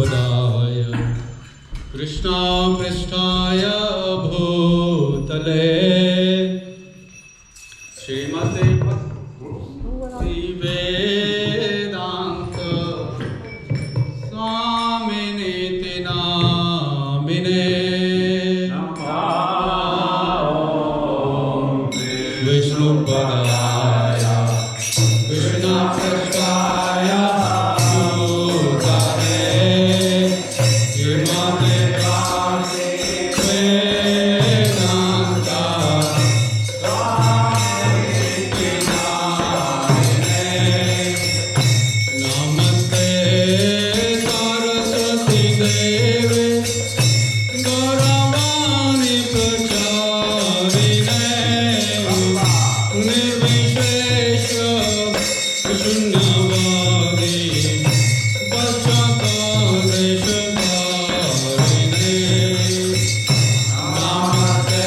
Vishnupadaya Krishna Prasthaya Bhutale Srimate Bhakti Vedanta Swamine Namine Vishnupadaya Krishna Prasthaya Bhutale Srimate Bhakti Vedanta Namaste Saraswati Devi Gauravani Pracharine Nirvishesha Shunyavadi Pachakadeshakarine Namaste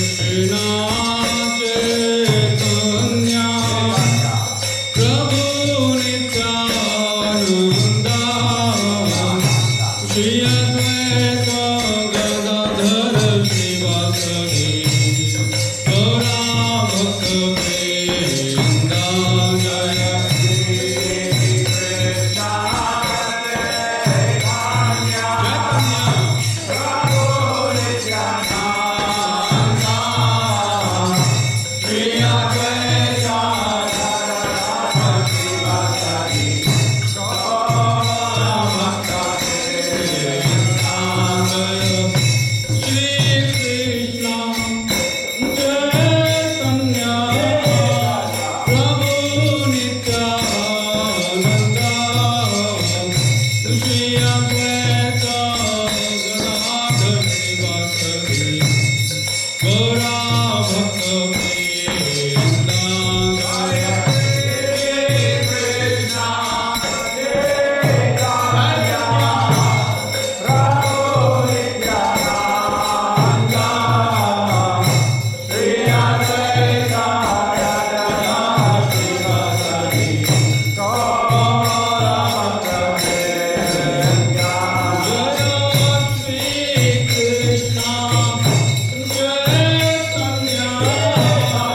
Krishna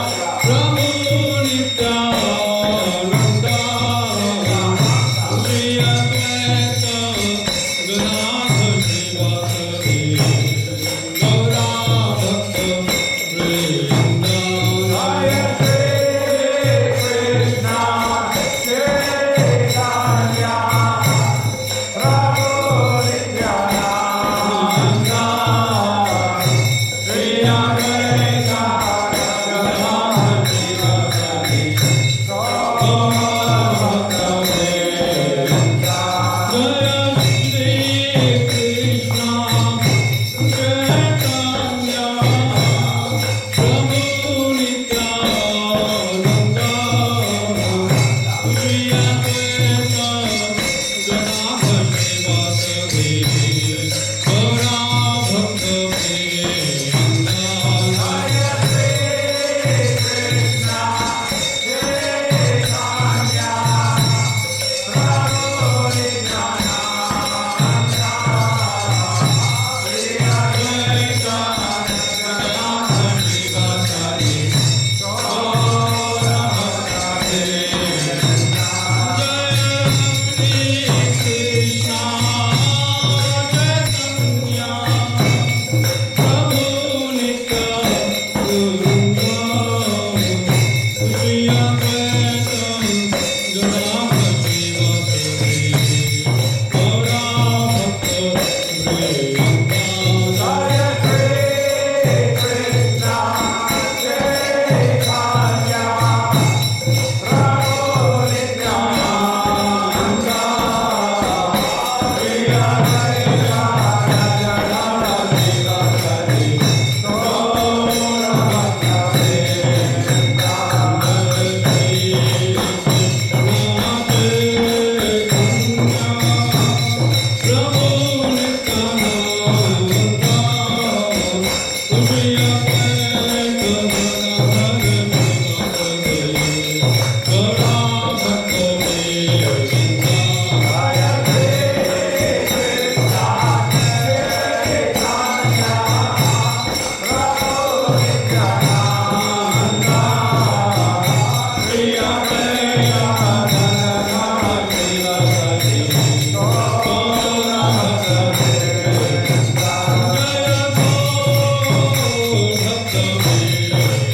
Hare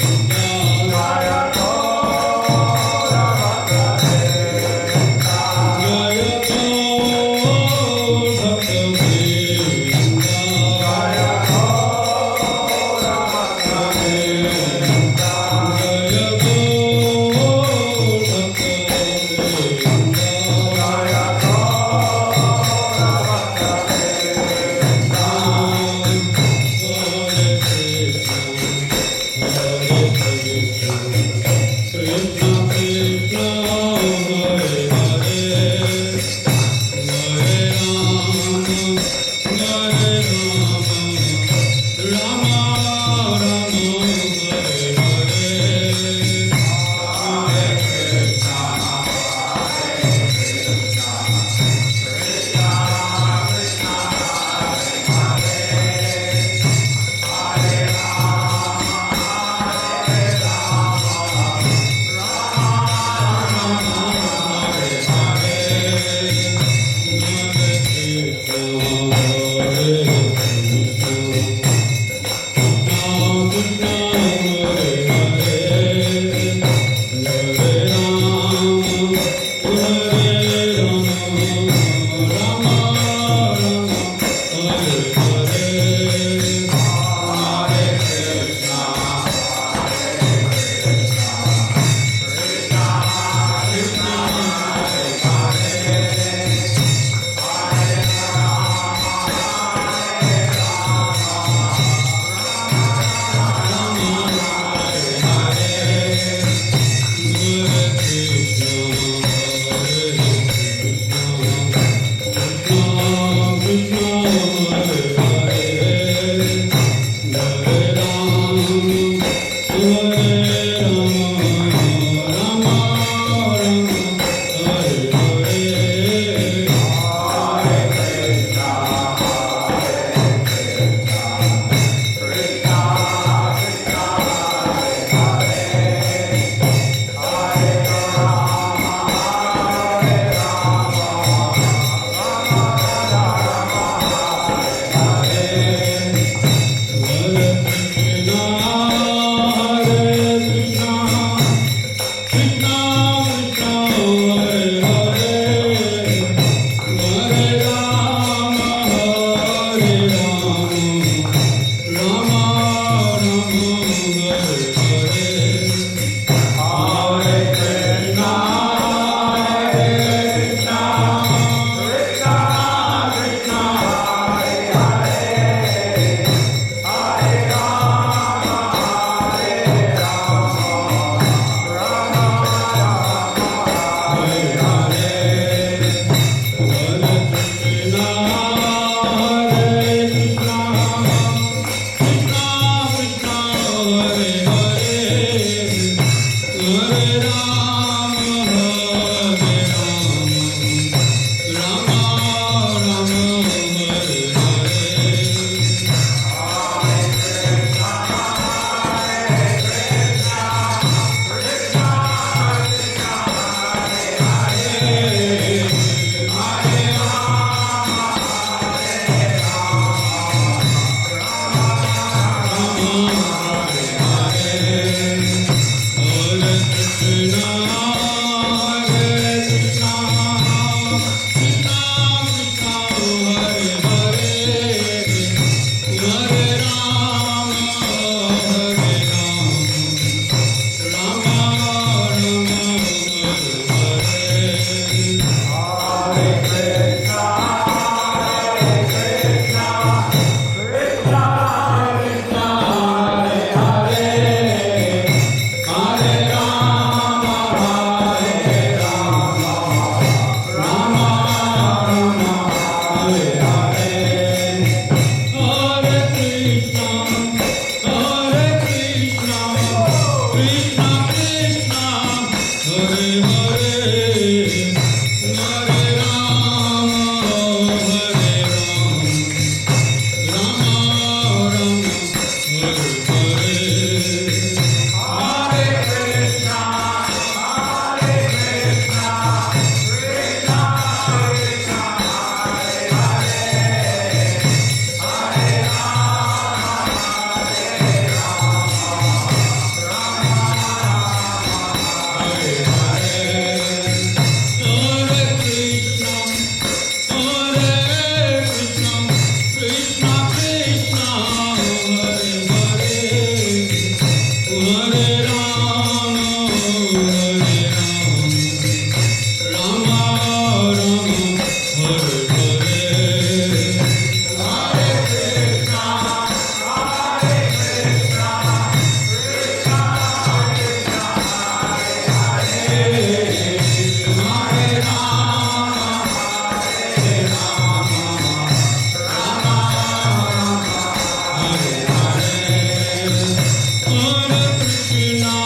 Krishna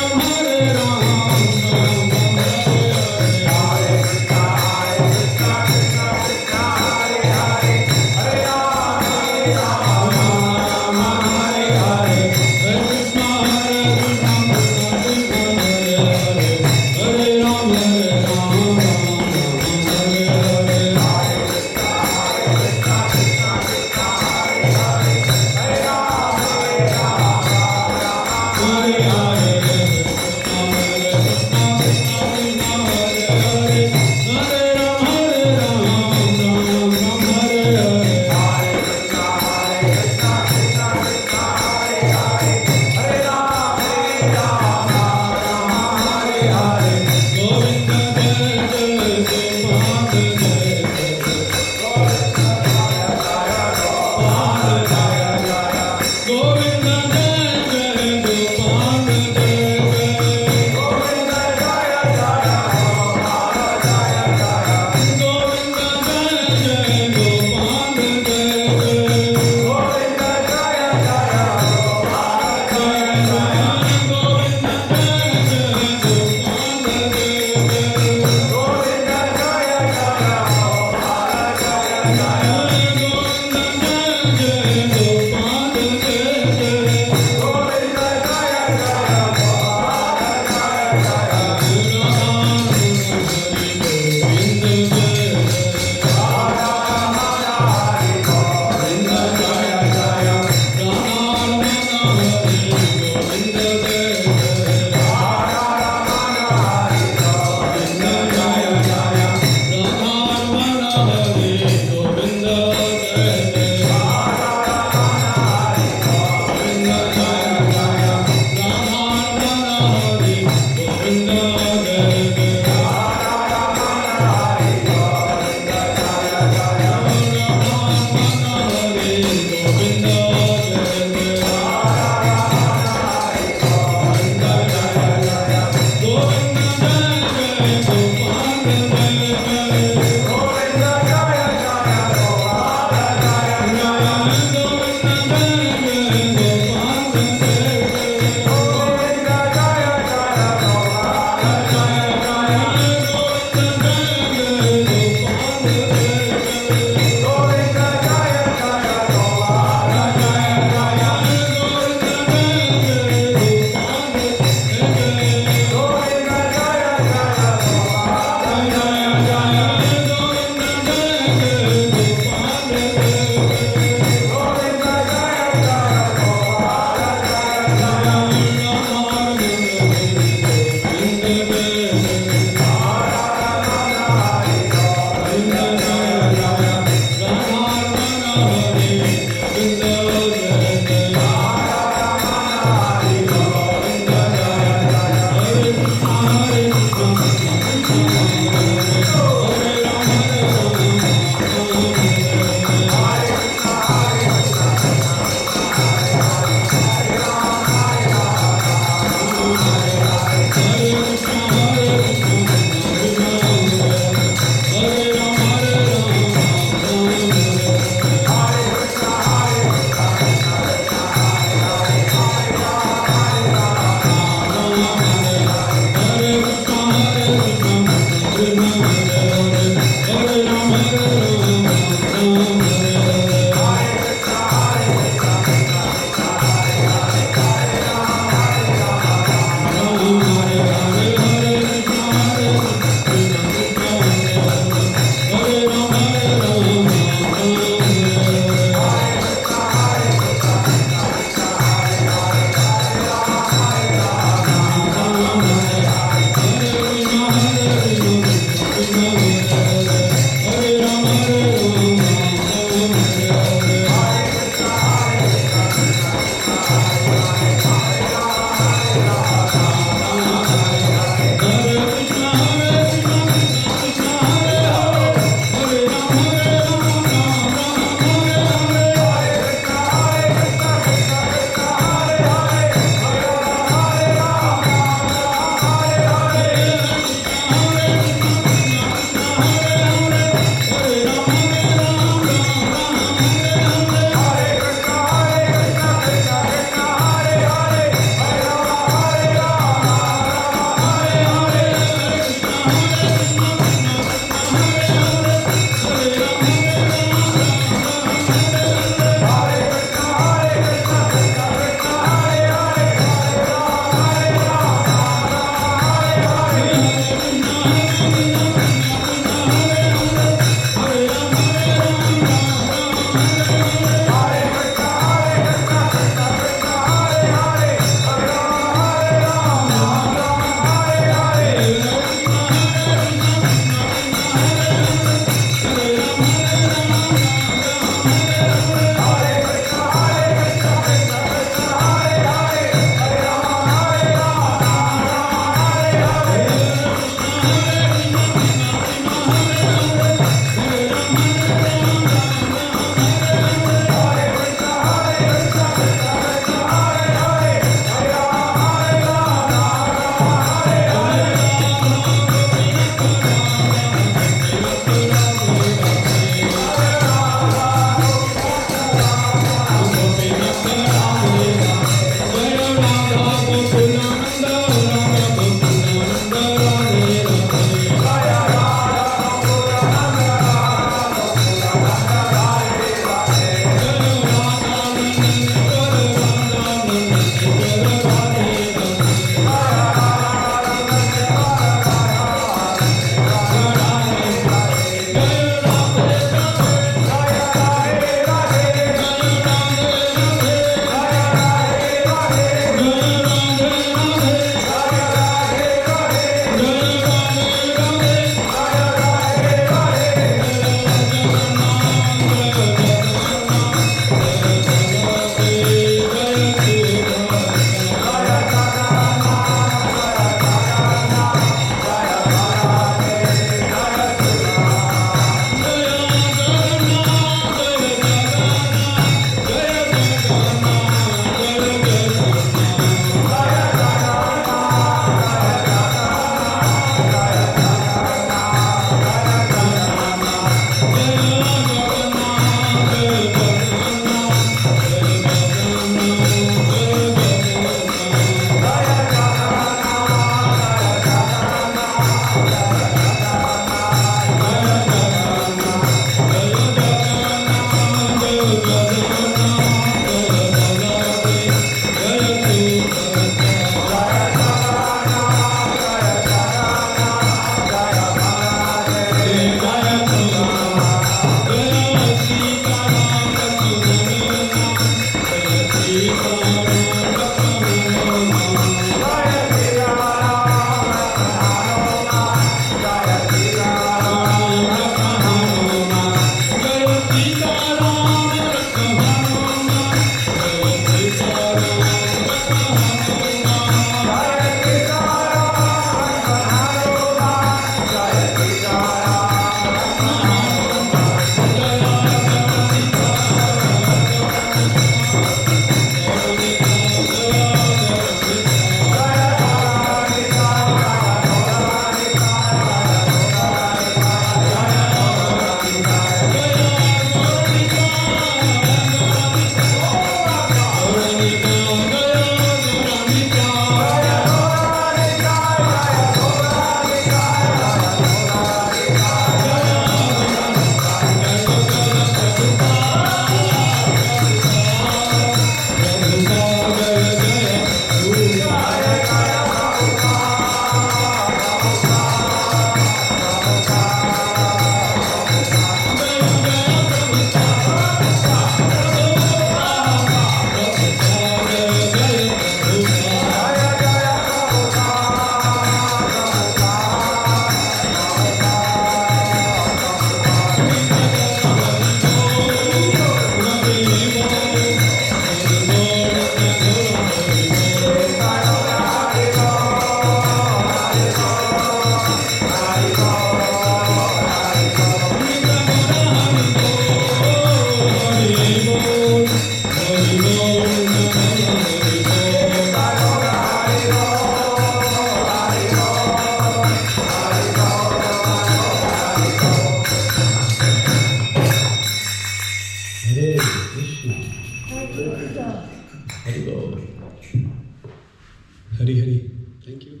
Hari Hari. Thank you.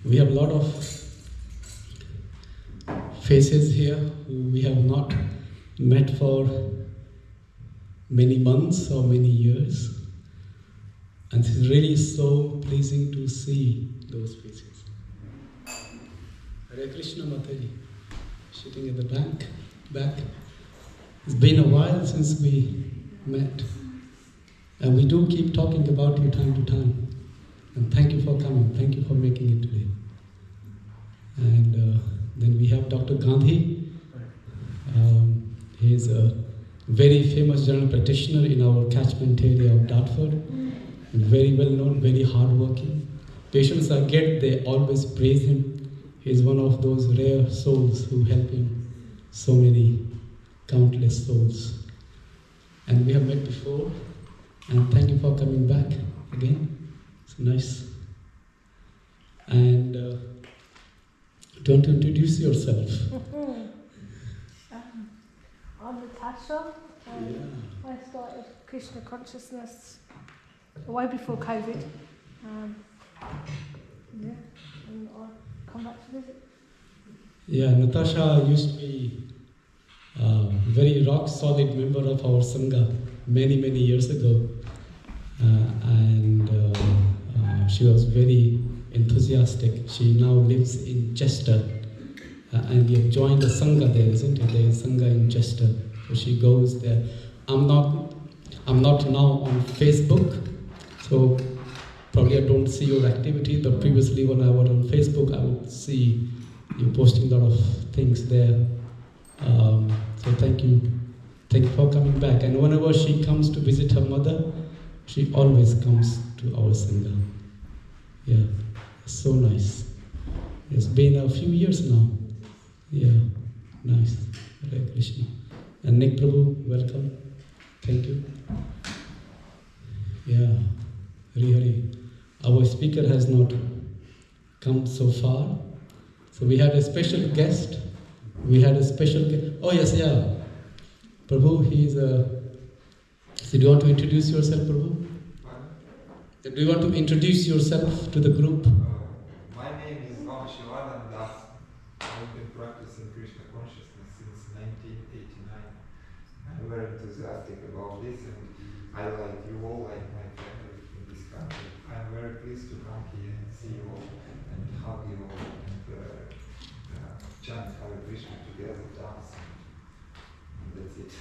We have a lot of faces here who we have not met for many months or many years. And it's really so pleasing to see those faces. Hare Krishna Mataji, sitting at the back. It's been a while since we met. And we do keep talking about you time to time. And thank you for coming. Thank you for making it today. And then we have Dr. Gandhi. He is a very famous general practitioner in our catchment area of Dartford. And very well known, very hardworking. Patients I get, they always praise him. He is one of those rare souls who help him so many countless souls. And we have met before. And thank you for coming back again. It's nice. And do you want to introduce yourself? I'm Natasha. I started Krishna consciousness way before COVID. And I'll come back to visit. Yeah, Natasha used to be a very rock solid member of our Sangha many years ago. And she was very enthusiastic. She now lives in Chester. And we have joined a Sangha there, isn't it? There is Sangha in Chester. So she goes there. I'm not now on Facebook, so probably I don't see your activity, but previously when I was on Facebook, I would see you posting a lot of things there. So thank you for coming back. And whenever she comes to visit her mother, she always comes to our Sangha. Yeah, so nice. It's been a few years now. Yeah, nice. Hare Krishna. And Nick Prabhu, welcome. Thank you. Yeah, Hari Hari. Our speaker has not come so far. So we had a special guest. Oh yes, yeah. Prabhu, he is a... So do you want to introduce yourself, Prabhu? Do you want to introduce yourself to the group? My name is Shivanand Das. I've been practicing Krishna consciousness since 1989. I'm very enthusiastic about this, and I like you all, like my family in this country. I'm very pleased to come here and see you all, and hug you all, and chant Hare Krishna together, dance, and that's it.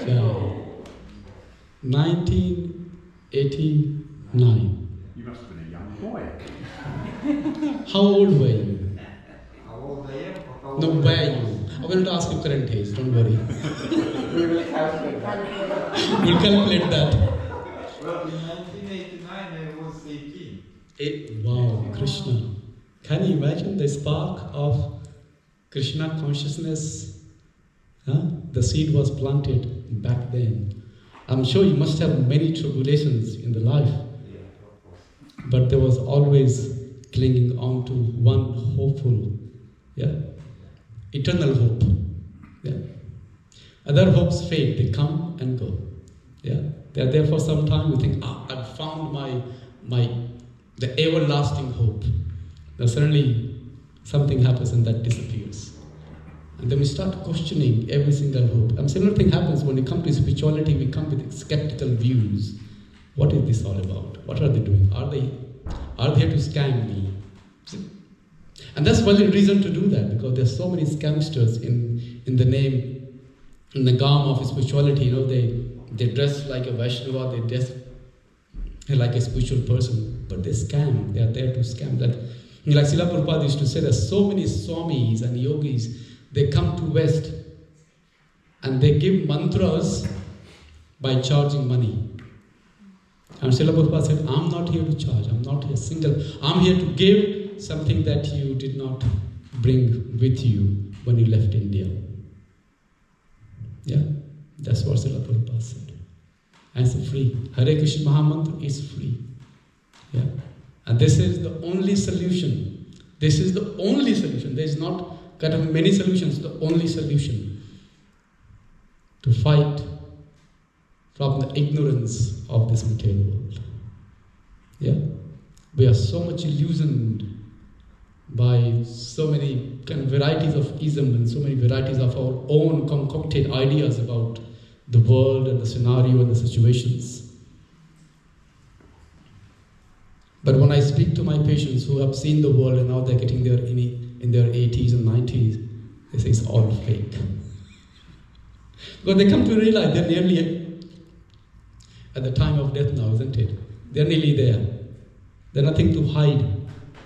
Yeah. 1989. You must have been a young boy. How old were you? How old I am? Or how No, old where I are am? you? I'm going to ask you current age, don't worry. We will calculate that. We'll calculate that. Well, in 1989 I was 18. Wow, Krishna. Can you imagine the spark of Krishna consciousness? The seed was planted back then. I'm sure you must have many tribulations in the life. Yeah, of course. But there was always clinging on to one hopeful, eternal hope. Yeah. Other hopes fade, they come and go. Yeah. They're there for some time, we think, I've found the everlasting hope. Then suddenly something happens and that disappears. And then we start questioning every single hope. And similar thing happens when we come to spirituality, we come with skeptical views. What is this all about? What are they doing? Are they here to scam me? And that's one reason to do that, because there's so many scamsters in the name, in the garb of spirituality. They dress like a Vaishnava, they dress like a spiritual person, but they scam. They are there to scam. That, like Srila Prabhupada used to say, there's so many swamis and yogis. They come to West and they give mantras by charging money. And Srila Prabhupada said, I'm not here to charge, I'm not here single. I'm here to give something that you did not bring with you when you left India. Yeah, that's what Srila Prabhupada said. And it's free. Hare Krishna Mahamantra is free. Yeah. And this is the only solution. This is the only solution. There is not kind of many solutions, the only solution to fight from the ignorance of this material world. Yeah? We are so much illusioned by so many kind of varieties of ism and so many varieties of our own concocted ideas about the world and the scenario and the situations. But when I speak to my patients who have seen the world and now they're getting there in their 80s and 90s, they say it's all fake. Because they come to realize they're nearly at the time of death now, isn't it? They're nearly there. There's nothing to hide.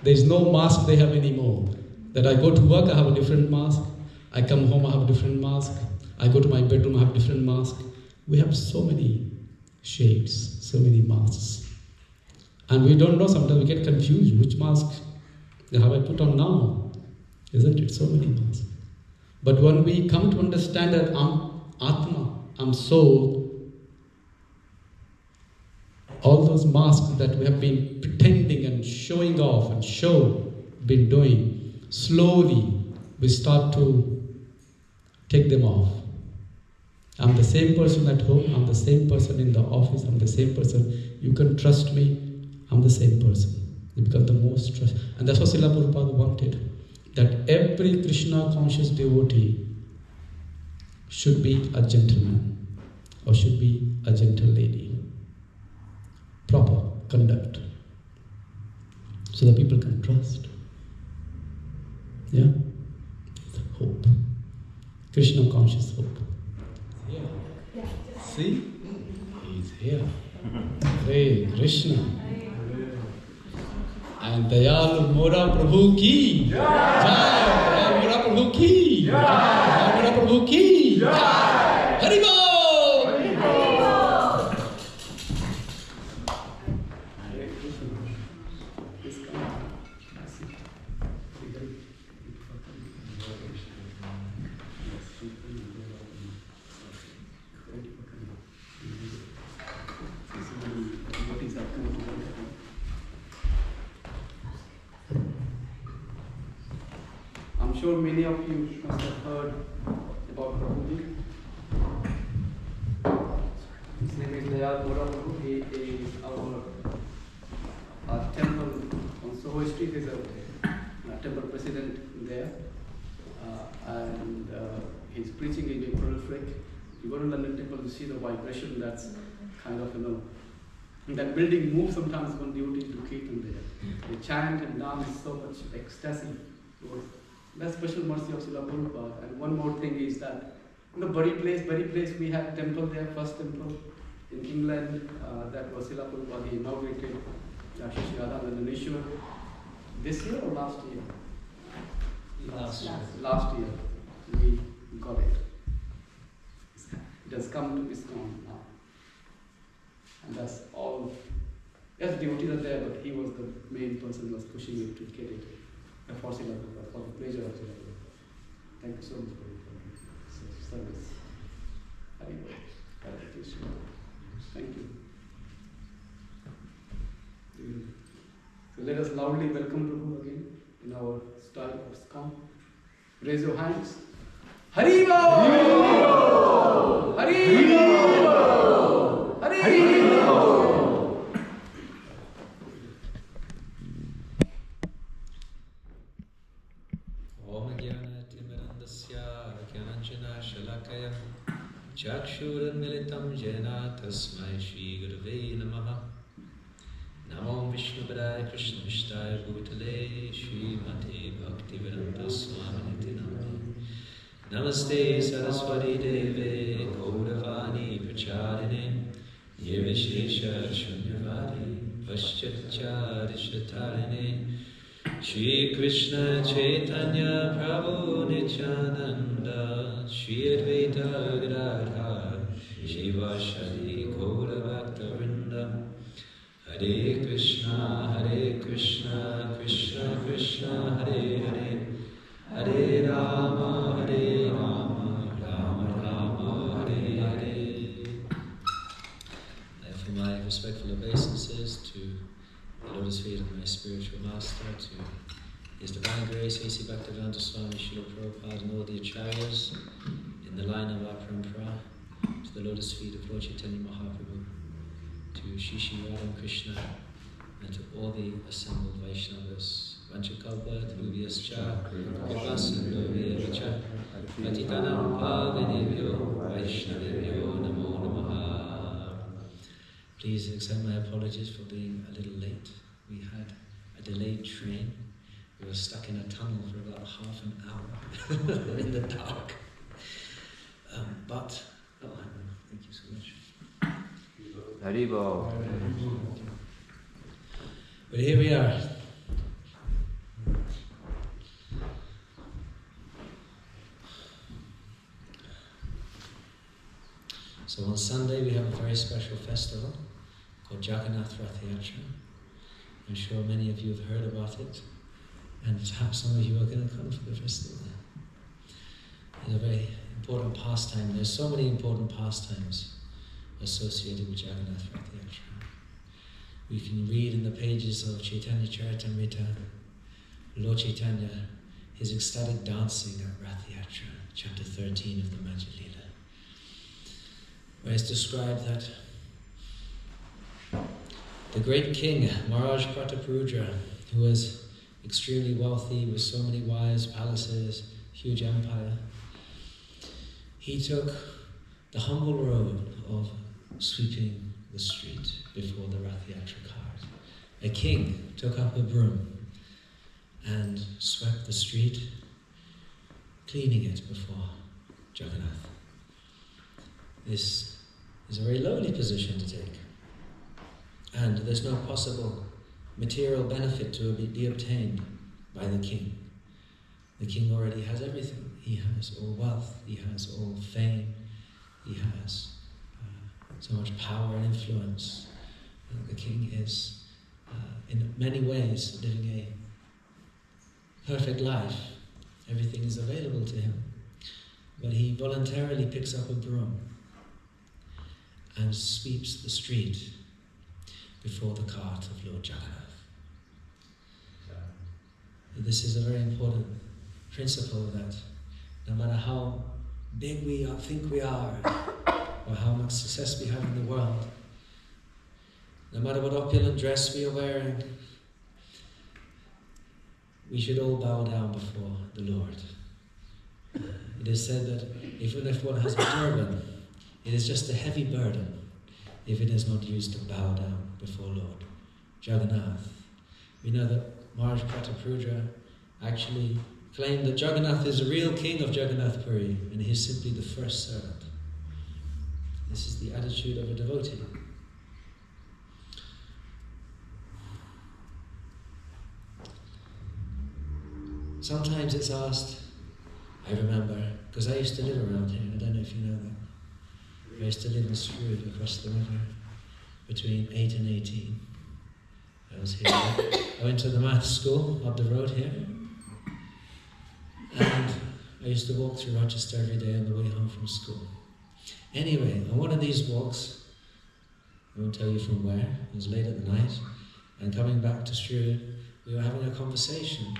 There's no mask they have anymore. That I go to work, I have a different mask. I come home, I have a different mask. I go to my bedroom, I have a different mask. We have so many shades, so many masks. And we don't know, sometimes we get confused. Which mask have I put on now? Isn't it? So many masks. But when we come to understand that I'm Atma, I'm soul, all those masks that we have been pretending and showing off and been doing, slowly we start to take them off. I'm the same person at home, I'm the same person in the office, I'm the same person. You can trust me, I'm the same person. You become the most trust. And that's what Srila Prabhupada wanted. That every Krishna conscious devotee should be a gentleman or should be a gentle lady. Proper conduct. So that people can trust. Yeah? Hope. Krishna conscious hope. Yeah. See? He's here. Hare Krishna. And Dayal Mora Prabhu ki. Jai. Dayal Mora Prabhu ki. Jai. Dayal Mora Prabhu ki. Jai. Haribol. I'm sure many of you must have heard about Prabhuji. His name is Dayal Mora Prabhu. He is our temple on Soho Street. Is a temple president there, and he's preaching in a prolific. You go to London Temple to see the vibration. That's kind of that building moves sometimes when devotees do Kirtan there. They chant and dance so much ecstasy. That's special mercy of Srila Prabhupada. And one more thing is that in the very place we had temple there, first temple in England, that was Srila Prabhupada. He inaugurated Ratha and this year or last year? Last year we got it. It has come to ISKCON now. And that's all. Yes, devotees are there, but he was the main person who was pushing it to get it. For Srila Prabhupada, for the pleasure of Srila Prabhupada. Thank you so much for your service. Haribol. Hare Krishna. Thank you. So let us loudly welcome Prabhu again in our style of ISKCON. Raise your hands. Haribol! Haribol! Haribol! Haribol! Chakshuranmilitam jena tasmai Shri Gurave Namaha. Namo Vishnupadaya Krishna Vishtaya Bhutale Shri Mate Bhakti Vedanta Swaminiti Namane. Namaste Saraswati Deve Gauravani Pracharine Yevashesha Shunyavadi Paschatcharishatarine Shri Krishna Chaitanya Prabhu Nityananda Shri Advaita Gadadhar Shiva Shri Gaura Bhakta Vrinda Hare Krishna Krishna Krishna Hare Hare Hare Rama Rama Rama Hare Hare. Therefore my respectful obeisances to the lotus feet of my spiritual master, to His Divine Grace, A.C. Bhaktivedanta Swami Srila Prabhupada and all the Acharyas in the line of our parampara, to the lotus feet of Lord Chaitanya Mahaprabhu, to Shri Radha Krishna, and to all the assembled Vaishnavas. Vanchakalpa Dhuviyascha Vipasandovyacha Patitanam Pavanebhyo Vaishnavebhyo Namo Namaha. Please accept my apologies for being a little late. We had a delayed train. We were stuck in a tunnel for about half an hour in the dark. But thank you so much. Haribo. But here we are. So on Sunday we have a very special festival called Jagannath Ratha Yatra. I'm sure many of you have heard about it, and perhaps some of you are going to come for the festival. It's a very important pastime. There's so many important pastimes associated with Jagannath Ratha Yatra. We can read in the pages of Chaitanya Charitamrita, Lord Chaitanya, his ecstatic dancing at Ratha Yatra, chapter 13 of the Majja Lila, where it's described that the great king, Maharaj Prataparudra, who was extremely wealthy with so many wives, palaces, huge empire, he took the humble road of sweeping the street before the Ratha Yatra cart. A king took up a broom and swept the street, cleaning it before Jagannath. This is a very lowly position to take, and there's no possible material benefit to be obtained by the king. The king already has everything. He has all wealth, he has all fame, he has so much power and influence. The king is, in many ways, living a perfect life. Everything is available to him. But he voluntarily picks up a broom and sweeps the street before the cart of Lord Jagannath. This is a very important principle, that no matter how big we think we are, or how much success we have in the world, no matter what opulent dress we are wearing, we should all bow down before the Lord. It is said that even if one has a turban, it is just a heavy burden if it is not used to bow down before Lord Jagannath. We know that Maharaj Prataparudra actually claimed that Jagannath is the real king of Jagannath Puri, and he is simply the first servant. This is the attitude of a devotee. Sometimes it's asked, I remember, because I used to live around here, I don't know if you know that. I used to live in Strood across the river between 8 and 18. I was here. I went to the maths school up the road here, and I used to walk through Rochester every day on the way home from school. Anyway, on one of these walks, I won't tell you from where, it was late at the night, and coming back to Strood, we were having a conversation,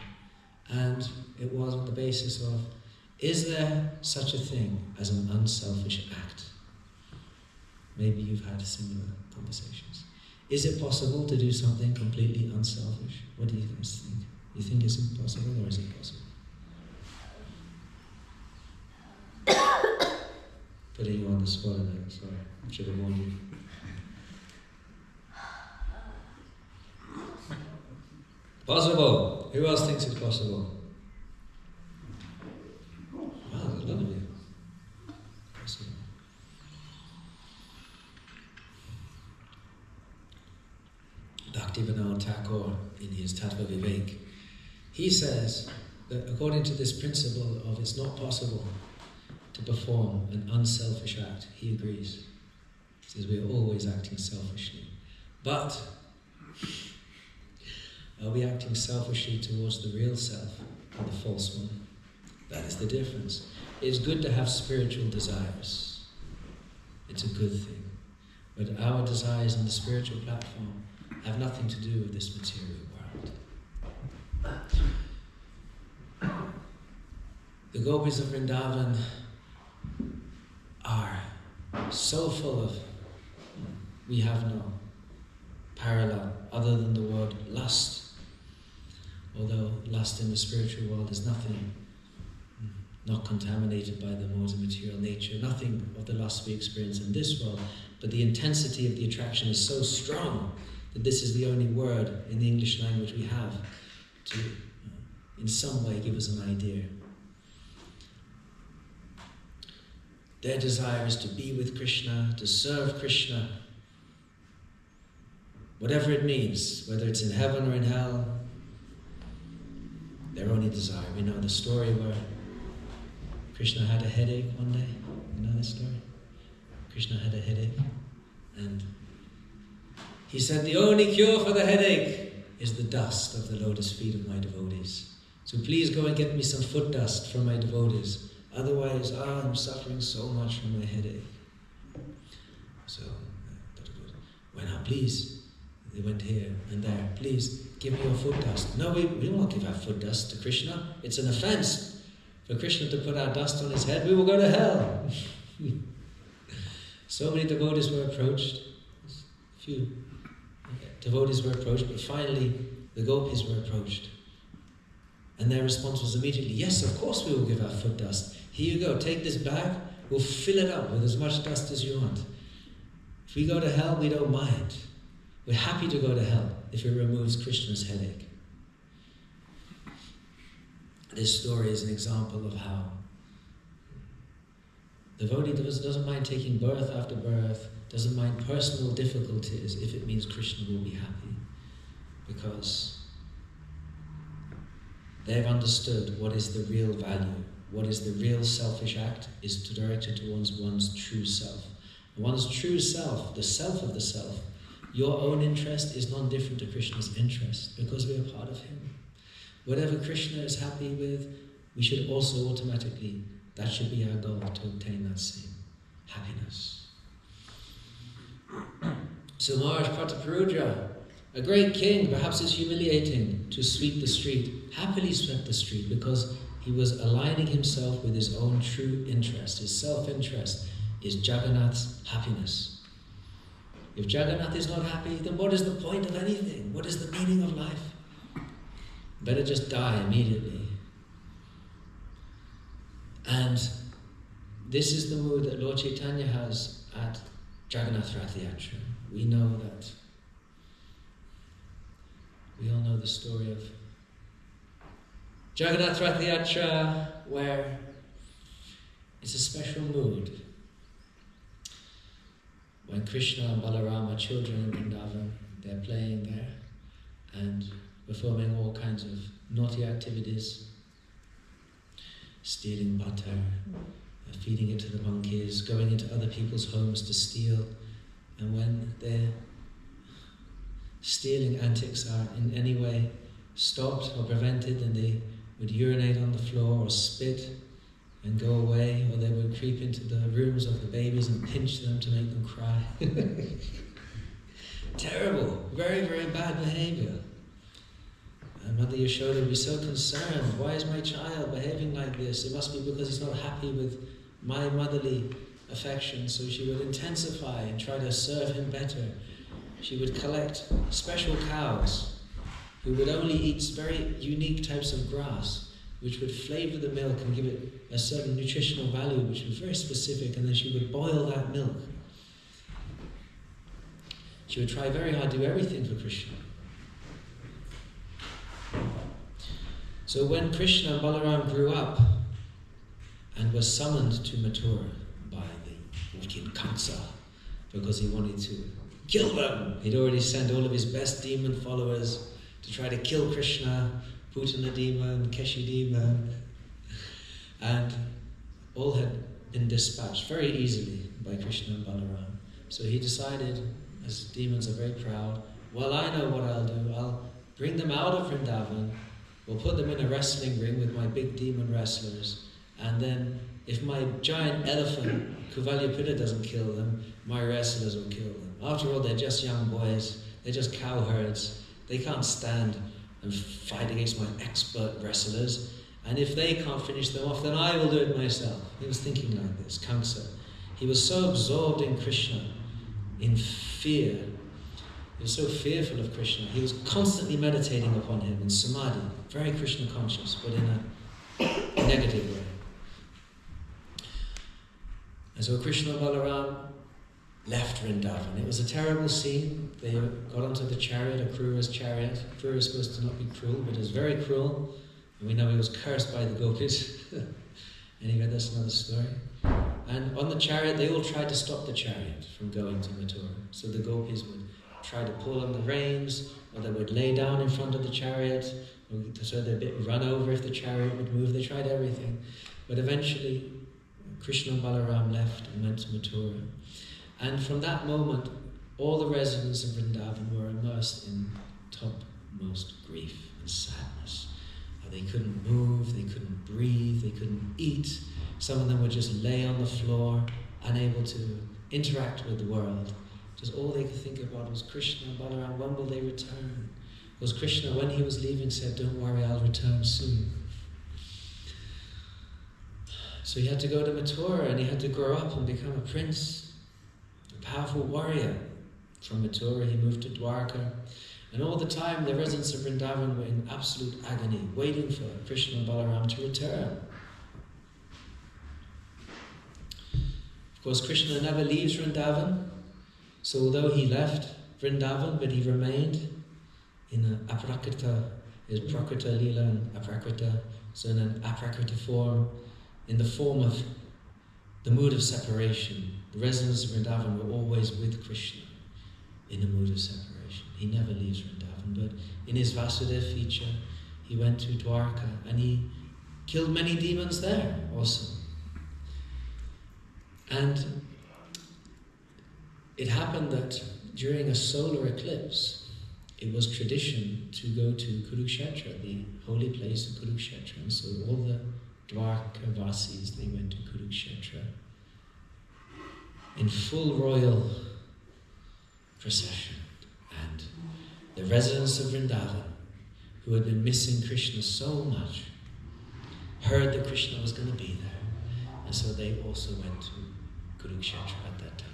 and it was on the basis of, is there such a thing as an unselfish act? Maybe you've had similar conversations. Is it possible to do something completely unselfish? What do you guys think? You think it's impossible, or is it possible? Putting you on the spot now, sorry, I should have warned you. Possible! Who else thinks it's possible? Wow, there's a lot of you. Possible. Bhaktivinoda Thakur, in his Tattva Vivek, he says that according to this principle of it's not possible to perform an unselfish act, he agrees. He says we're always acting selfishly. But are we acting selfishly towards the real self or the false one? That is the difference. It's good to have spiritual desires. It's a good thing. But our desires on the spiritual platform have nothing to do with this material world. The gopis of Vrindavan are so full of, we have no parallel other than the word lust. Although lust in the spiritual world is nothing, not contaminated by the modes of material nature, nothing of the lust we experience in this world, but the intensity of the attraction is so strong that this is the only word in the English language we have to, in some way, give us an idea. Their desire is to be with Krishna, to serve Krishna, whatever it means, whether it's in heaven or in hell. Their only desire. We know the story where Krishna had a headache one day. You know that story? Krishna had a headache, and he said, the only cure for the headache is the dust of the lotus feet of my devotees. So please go and get me some foot dust from my devotees. Otherwise, I'm suffering so much from my headache. So, went out, please. They went here and there. Please, give me your foot dust. No, we won't give our foot dust to Krishna. It's an offense for Krishna to put our dust on his head. We will go to hell. So many devotees were approached. Few devotees were approached, but finally the gopis were approached. And their response was immediately, yes, of course we will give our foot dust. Here you go, take this bag, we'll fill it up with as much dust as you want. If we go to hell, we don't mind. We're happy to go to hell if it removes Krishna's headache. This story is an example of how the devotee doesn't mind taking birth after birth, doesn't mind personal difficulties if it means Krishna will be happy. Because they've understood what is the real value, what is the real selfish act, is to direct it towards one's true self. One's true self, the self of the self, your own interest is non-different to Krishna's interest because we are part of him. Whatever Krishna is happy with, we should also automatically, that should be our goal, to obtain that same happiness. So Maharaj Prataparudra, a great king, perhaps it's humiliating to sweep the street, happily swept the street because he was aligning himself with his own true interest. His self-interest is Jagannath's happiness. If Jagannath is not happy, then what is the point of anything? What is the meaning of life? Better just die immediately. And this is the mood that Lord Chaitanya has at Jagannath Ratha Yatra. We know that. We all know the story of Jagannath Ratha Yatra, where it's a special mood. When Krishna and Balarama, children in Vrindavan, they're playing there and performing all kinds of naughty activities, stealing butter, feeding it to the monkeys, going into other people's homes to steal. And when their stealing antics are in any way stopped or prevented, then they would urinate on the floor or spit and go away, or they would creep into the rooms of the babies and pinch them to make them cry. Terrible, very, very bad behavior. And Mother Yashoda would be so concerned. Why is my child behaving like this? It must be because he's not happy with my motherly affection. So she would intensify and try to serve him better. She would collect special cows who would only eat very unique types of grass, which would flavor the milk and give it a certain nutritional value, which was very specific, and then she would boil that milk. She would try very hard to do everything for Krishna. So when Krishna and Balaram grew up and were summoned to Mathura by the wicked Kamsa, because he wanted to kill them, he'd already sent all of his best demon followers to try to kill Krishna, Putana demon, Keshi demon, and all had been dispatched very easily by Krishna and Balaram. So he decided, as demons are very proud, well, I know what I'll do. I'll bring them out of Vrindavan, we'll put them in a wrestling ring with my big demon wrestlers, and then if my giant elephant, Kuvalyaputta, doesn't kill them, my wrestlers will kill them. After all, they're just young boys, they're just cowherds, they can't stand and fight against my expert wrestlers, and if they can't finish them off, then I will do it myself. He was thinking like this, Kamsa. He was so absorbed in Krishna, in fear, He was so fearful of Krishna. He was constantly meditating upon him in samadhi, very Krishna conscious, but in a negative way. And so Krishna and Balaram left Vrindavan. It was a terrible scene. They got onto the chariot, Akrura's chariot. Akrura is supposed to not be cruel, but is very cruel. And we know he was cursed by the gopis. Anyway, that's another story. And on the chariot, they all tried to stop the chariot from going to Mathura. So the gopis would try to pull on the reins, or they would lay down in front of the chariot, so they'd run over if the chariot would move. They tried everything. But eventually, Krishna and Balaram left and went to Mathura. And from that moment, all the residents of Vrindavan were immersed in topmost grief and sadness. They couldn't move, they couldn't breathe, they couldn't eat. Some of them would just lay on the floor, unable to interact with the world. Just all they could think about was Krishna and Balaram. When will they return? Because Krishna, when he was leaving, said, "Don't worry, I'll return soon." So he had to go to Mathura, and he had to grow up and become a prince, a powerful warrior. From Mathura, he moved to Dwarka. And all the time, the residents of Vrindavan were in absolute agony, waiting for Krishna and Balaram to return. Of course, Krishna never leaves Vrindavan. So although he left Vrindavan, but he remained in an aprakrita, his prakrita lila and aprakrita, so in an aprakrita form, in the form of the mood of separation. The residents of Vrindavan were always with Krishna in a mood of separation. He never leaves Vrindavan, but in his Vasudev feature, he went to Dwarka and he killed many demons there also. And it happened that during a solar eclipse, it was tradition to go to Kurukshetra, the holy place of Kurukshetra. And so all the Dwarka Vasis, they went to Kurukshetra in full royal procession. And the residents of Vrindavan, who had been missing Krishna so much, heard that Krishna was going to be there. And so they also went to Kurukshetra at that time.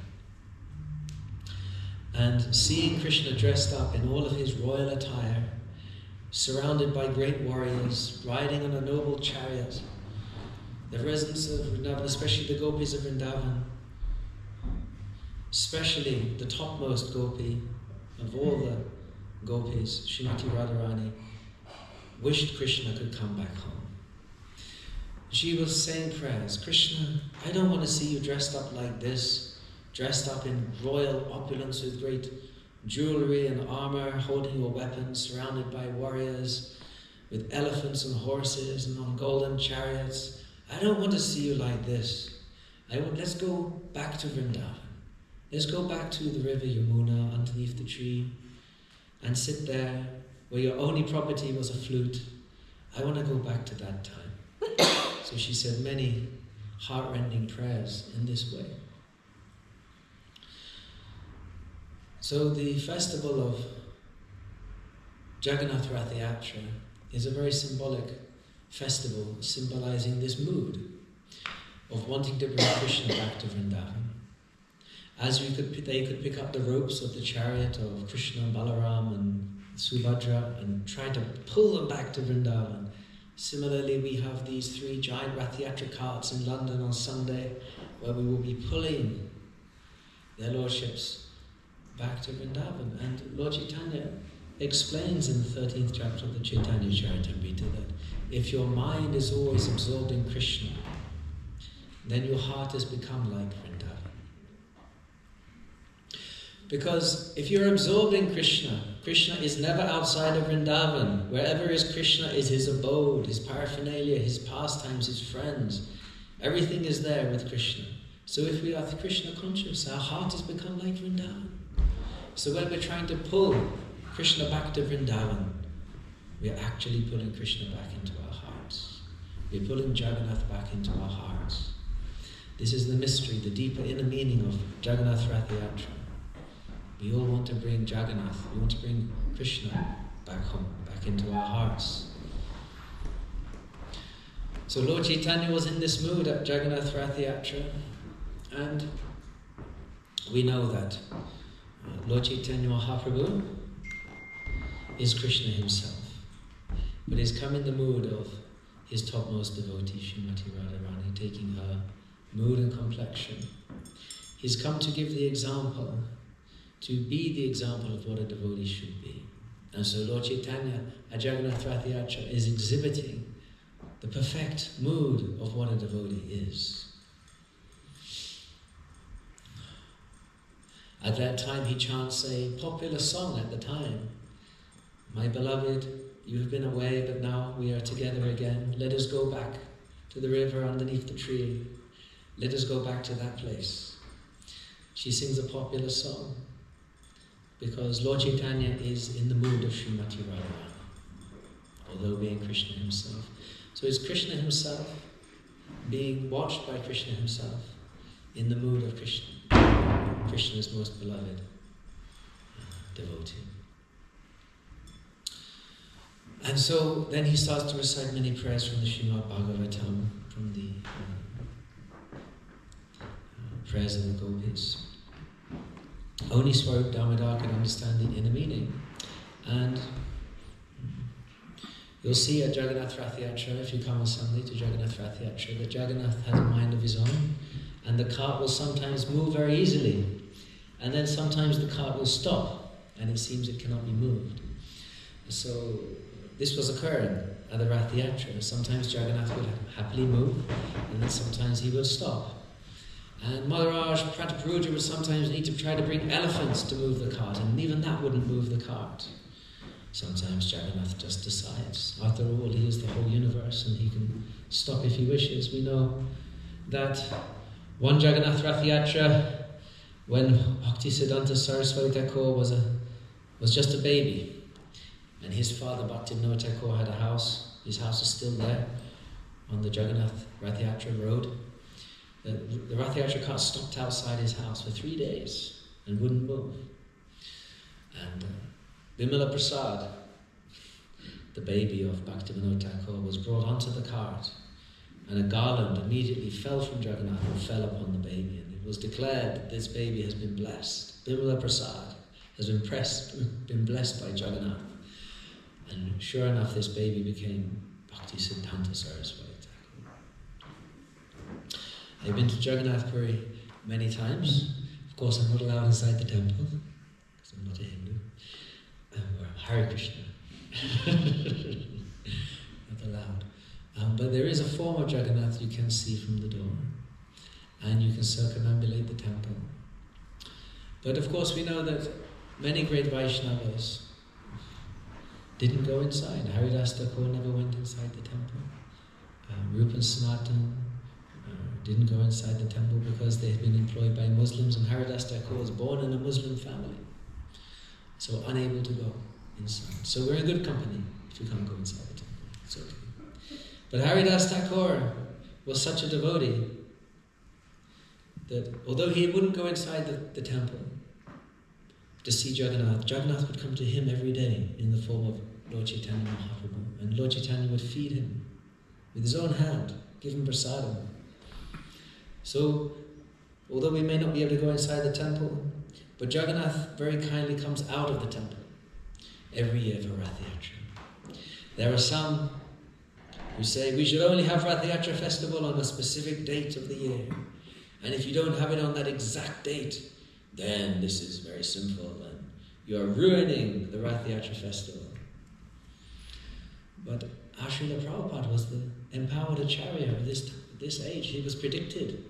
And seeing Krishna dressed up in all of his royal attire, surrounded by great warriors, riding on a noble chariot, the residents of Vrindavan, especially the gopis of Vrindavan, especially the topmost gopi of all the gopis, Srimati Radharani, wished Krishna could come back home. She was saying prayers, "Krishna, I don't want to see you dressed up like this, dressed up in royal opulence with great jewelry and armor, holding your weapons, surrounded by warriors, with elephants and horses and on golden chariots. I don't want to see you like this. Let's go back to Vrindavan. Let's go back to the river Yamuna underneath the tree and sit there where your only property was a flute. I want to go back to that time." So she said many heart-rending prayers in this way. So the festival of Jagannath Ratha Yatra is a very symbolic festival symbolizing this mood of wanting to bring Krishna back to Vrindavan. As they could pick up the ropes of the chariot of Krishna and Balaram and Subhadra and try to pull them back to Vrindavan. Similarly, we have these 3 giant Rath Yatra carts in London on Sunday where we will be pulling their lordships back to Vrindavan. And Lord Chaitanya explains in the 13th chapter of the Chaitanya Charitamrita that if your mind is always absorbed in Krishna, then your heart has become like Vrindavan. Because if you're absorbed in Krishna, Krishna is never outside of Vrindavan. Wherever is Krishna is his abode, his paraphernalia, his pastimes, his friends. Everything is there with Krishna. So if we are Krishna conscious, our heart has become like Vrindavan. So when we're trying to pull Krishna back to Vrindavan, we are actually pulling Krishna back into our hearts. We're pulling Jagannath back into our hearts. This is the mystery, the deeper inner meaning of Jagannath Ratha Yatra. We all want to bring Jagannath, we want to bring Krishna back home, back into our hearts. So Lord Chaitanya was in this mood at Jagannath Ratha Yatra, and we know that Lord Chaitanya Mahaprabhu is Krishna himself, but he's come in the mood of his topmost devotee, Srimati Radharani, taking her mood and complexion. He's come to give the example, to be the example of what a devotee should be. And so Lord Chaitanya at Jagannath Rath Yatra is exhibiting the perfect mood of what a devotee is. At that time he chants a popular song at the time. My beloved, you have been away, but now we are together again. Let us go back to the river underneath the tree. Let us go back to that place. She sings a popular song because Lord Chaitanya is in the mood of Srimati Radharani, although being Krishna himself. So it's Krishna himself being watched by Krishna himself in the mood of Krishna, Krishna's most beloved devotee. And so then he starts to recite many prayers from the Srimad Bhagavatam, from the prayers of the gopis. Only Swarup Damodar could understand the inner meaning. And you'll see at Jagannath Rath Yatra, if you come on Sunday to Jagannath Rath Yatra, that Jagannath has a mind of his own, and the cart will sometimes move very easily, and then sometimes the cart will stop, and it seems it cannot be moved. So this was occurring at the Rath Yatra. Sometimes Jagannath would happily move, and then sometimes he would stop. And Maharaj Prataparuja would sometimes need to try to bring elephants to move the cart, and even that wouldn't move the cart. Sometimes Jagannath just decides. After all, he is the whole universe, and he can stop if he wishes. We know that one Jagannath Rath Yatra, when Bhaktisiddhanta Saraswati Thakur was just a baby, and his father Bhaktivinoda Thakur had a house. His house is still there on the Jagannath Rath Yatra road. The Rath Yatra cart stopped outside his house for 3 days and wouldn't move. And Bimala Prasad, the baby of Bhaktivinoda Thakur, was brought onto the cart, and a garland immediately fell from Jagannath and fell upon the baby, and it was declared that this baby has been blessed. Bimala Prasad has been blessed by Jagannath. And sure enough, this baby became Bhaktisiddhanta Saraswati Thakur. I've been to Jagannath Puri many times. Of course, I'm not allowed inside the temple, because I'm not a Hindu. Or Hare Krishna. Not allowed. But there is a form of Jagannath you can see from the door, and you can circumambulate the temple. But of course, we know that many great Vaishnavas didn't go inside. Haridas Thakur never went inside the temple. Rupa Sanatan didn't go inside the temple because they had been employed by Muslims, and Haridas Thakur was born in a Muslim family, so unable to go inside. So we're in good company if you can't go inside the temple. It's okay. But Haridas Thakur was such a devotee that although he wouldn't go inside the temple to see Jagannath, Jagannath would come to him every day in the form of Lord Chaitanya Mahaprabhu, and Lord Chaitanya would feed him with his own hand, give him prasadam. So, although we may not be able to go inside the temple, but Jagannath very kindly comes out of the temple every year for Rath Yatra. There are some who say we should only have Rath Yatra festival on a specific date of the year, and if you don't have it on that exact date, then this is very sinful and you are ruining the Rath Yatra festival. But Srila Prabhupada was the empowered acharya of this age. He was predicted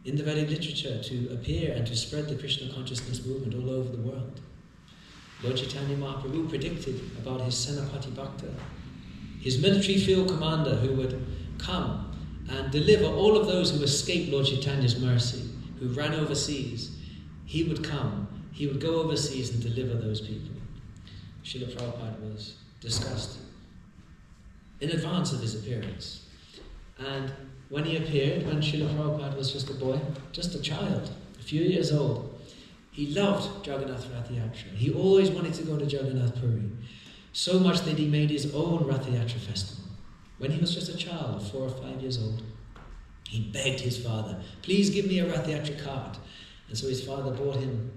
in the Vedic literature to appear and to spread the Krishna consciousness movement all over the world. Lord Chaitanya Mahaprabhu predicted about his Senapati Bhakta, his military field commander who would come and deliver all of those who escaped Lord Chaitanya's mercy, who ran overseas. He would come, he would go overseas and deliver those people. Srila Prabhupada was discussed in advance of his appearance. And when he appeared, when Srila Prabhupada was just a boy, just a child, a few years old, he loved Jagannath Rath Yatra. He always wanted to go to Jagannath Puri, so much that he made his own Rath Yatra festival. When he was just a child, 4 or 5 years old, he begged his father, please give me a Rath Yatra cart. And so his father bought him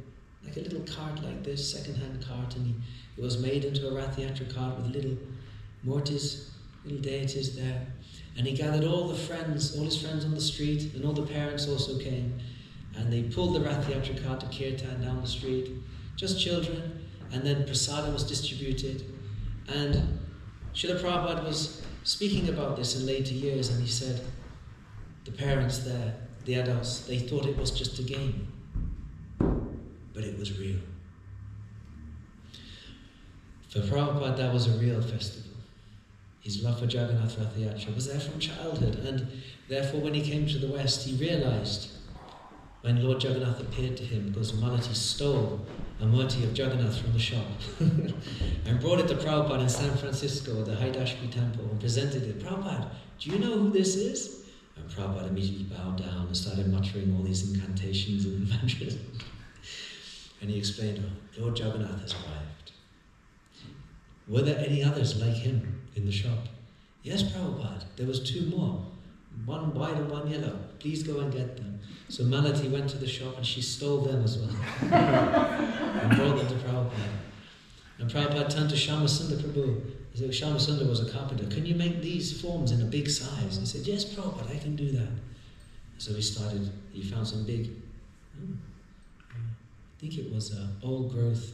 like a little cart like this, second-hand cart, and it was made into a Rath Yatra cart with little Murtis, little deities there. And he gathered all his friends on the street, and all the parents also came. And they pulled the Rath Yatra cart to Kirtan down the street, just children, and then prasadam was distributed. And Srila Prabhupada was speaking about this in later years, and he said, the parents there, the adults, they thought it was just a game, but it was real. For Prabhupada, that was a real festival. His love for Jagannath Ratha Yatra was there from childhood, and therefore when he came to the West, he realized when Lord Jagannath appeared to him, because Malati stole a murti of Jagannath from the shop and brought it to Prabhupada in San Francisco, the Haidashmi temple, and presented it. Prabhupada, do you know who this is? And Prabhupada immediately bowed down and started muttering all these incantations and mantras. And he explained, oh, Lord Jagannath has arrived. Were there any others like him in the shop? Yes, Prabhupada, there was 2 more. One white and one yellow. Please go and get them. So Malati went to the shop and she stole them as well. And brought them to Prabhupada. And Prabhupada turned to Shyamasundar Prabhu. He said, Shyamasundar was a carpenter. Can you make these forms in a big size? He said, yes, Prabhupada, I can do that. So he found some big, I think it was old growth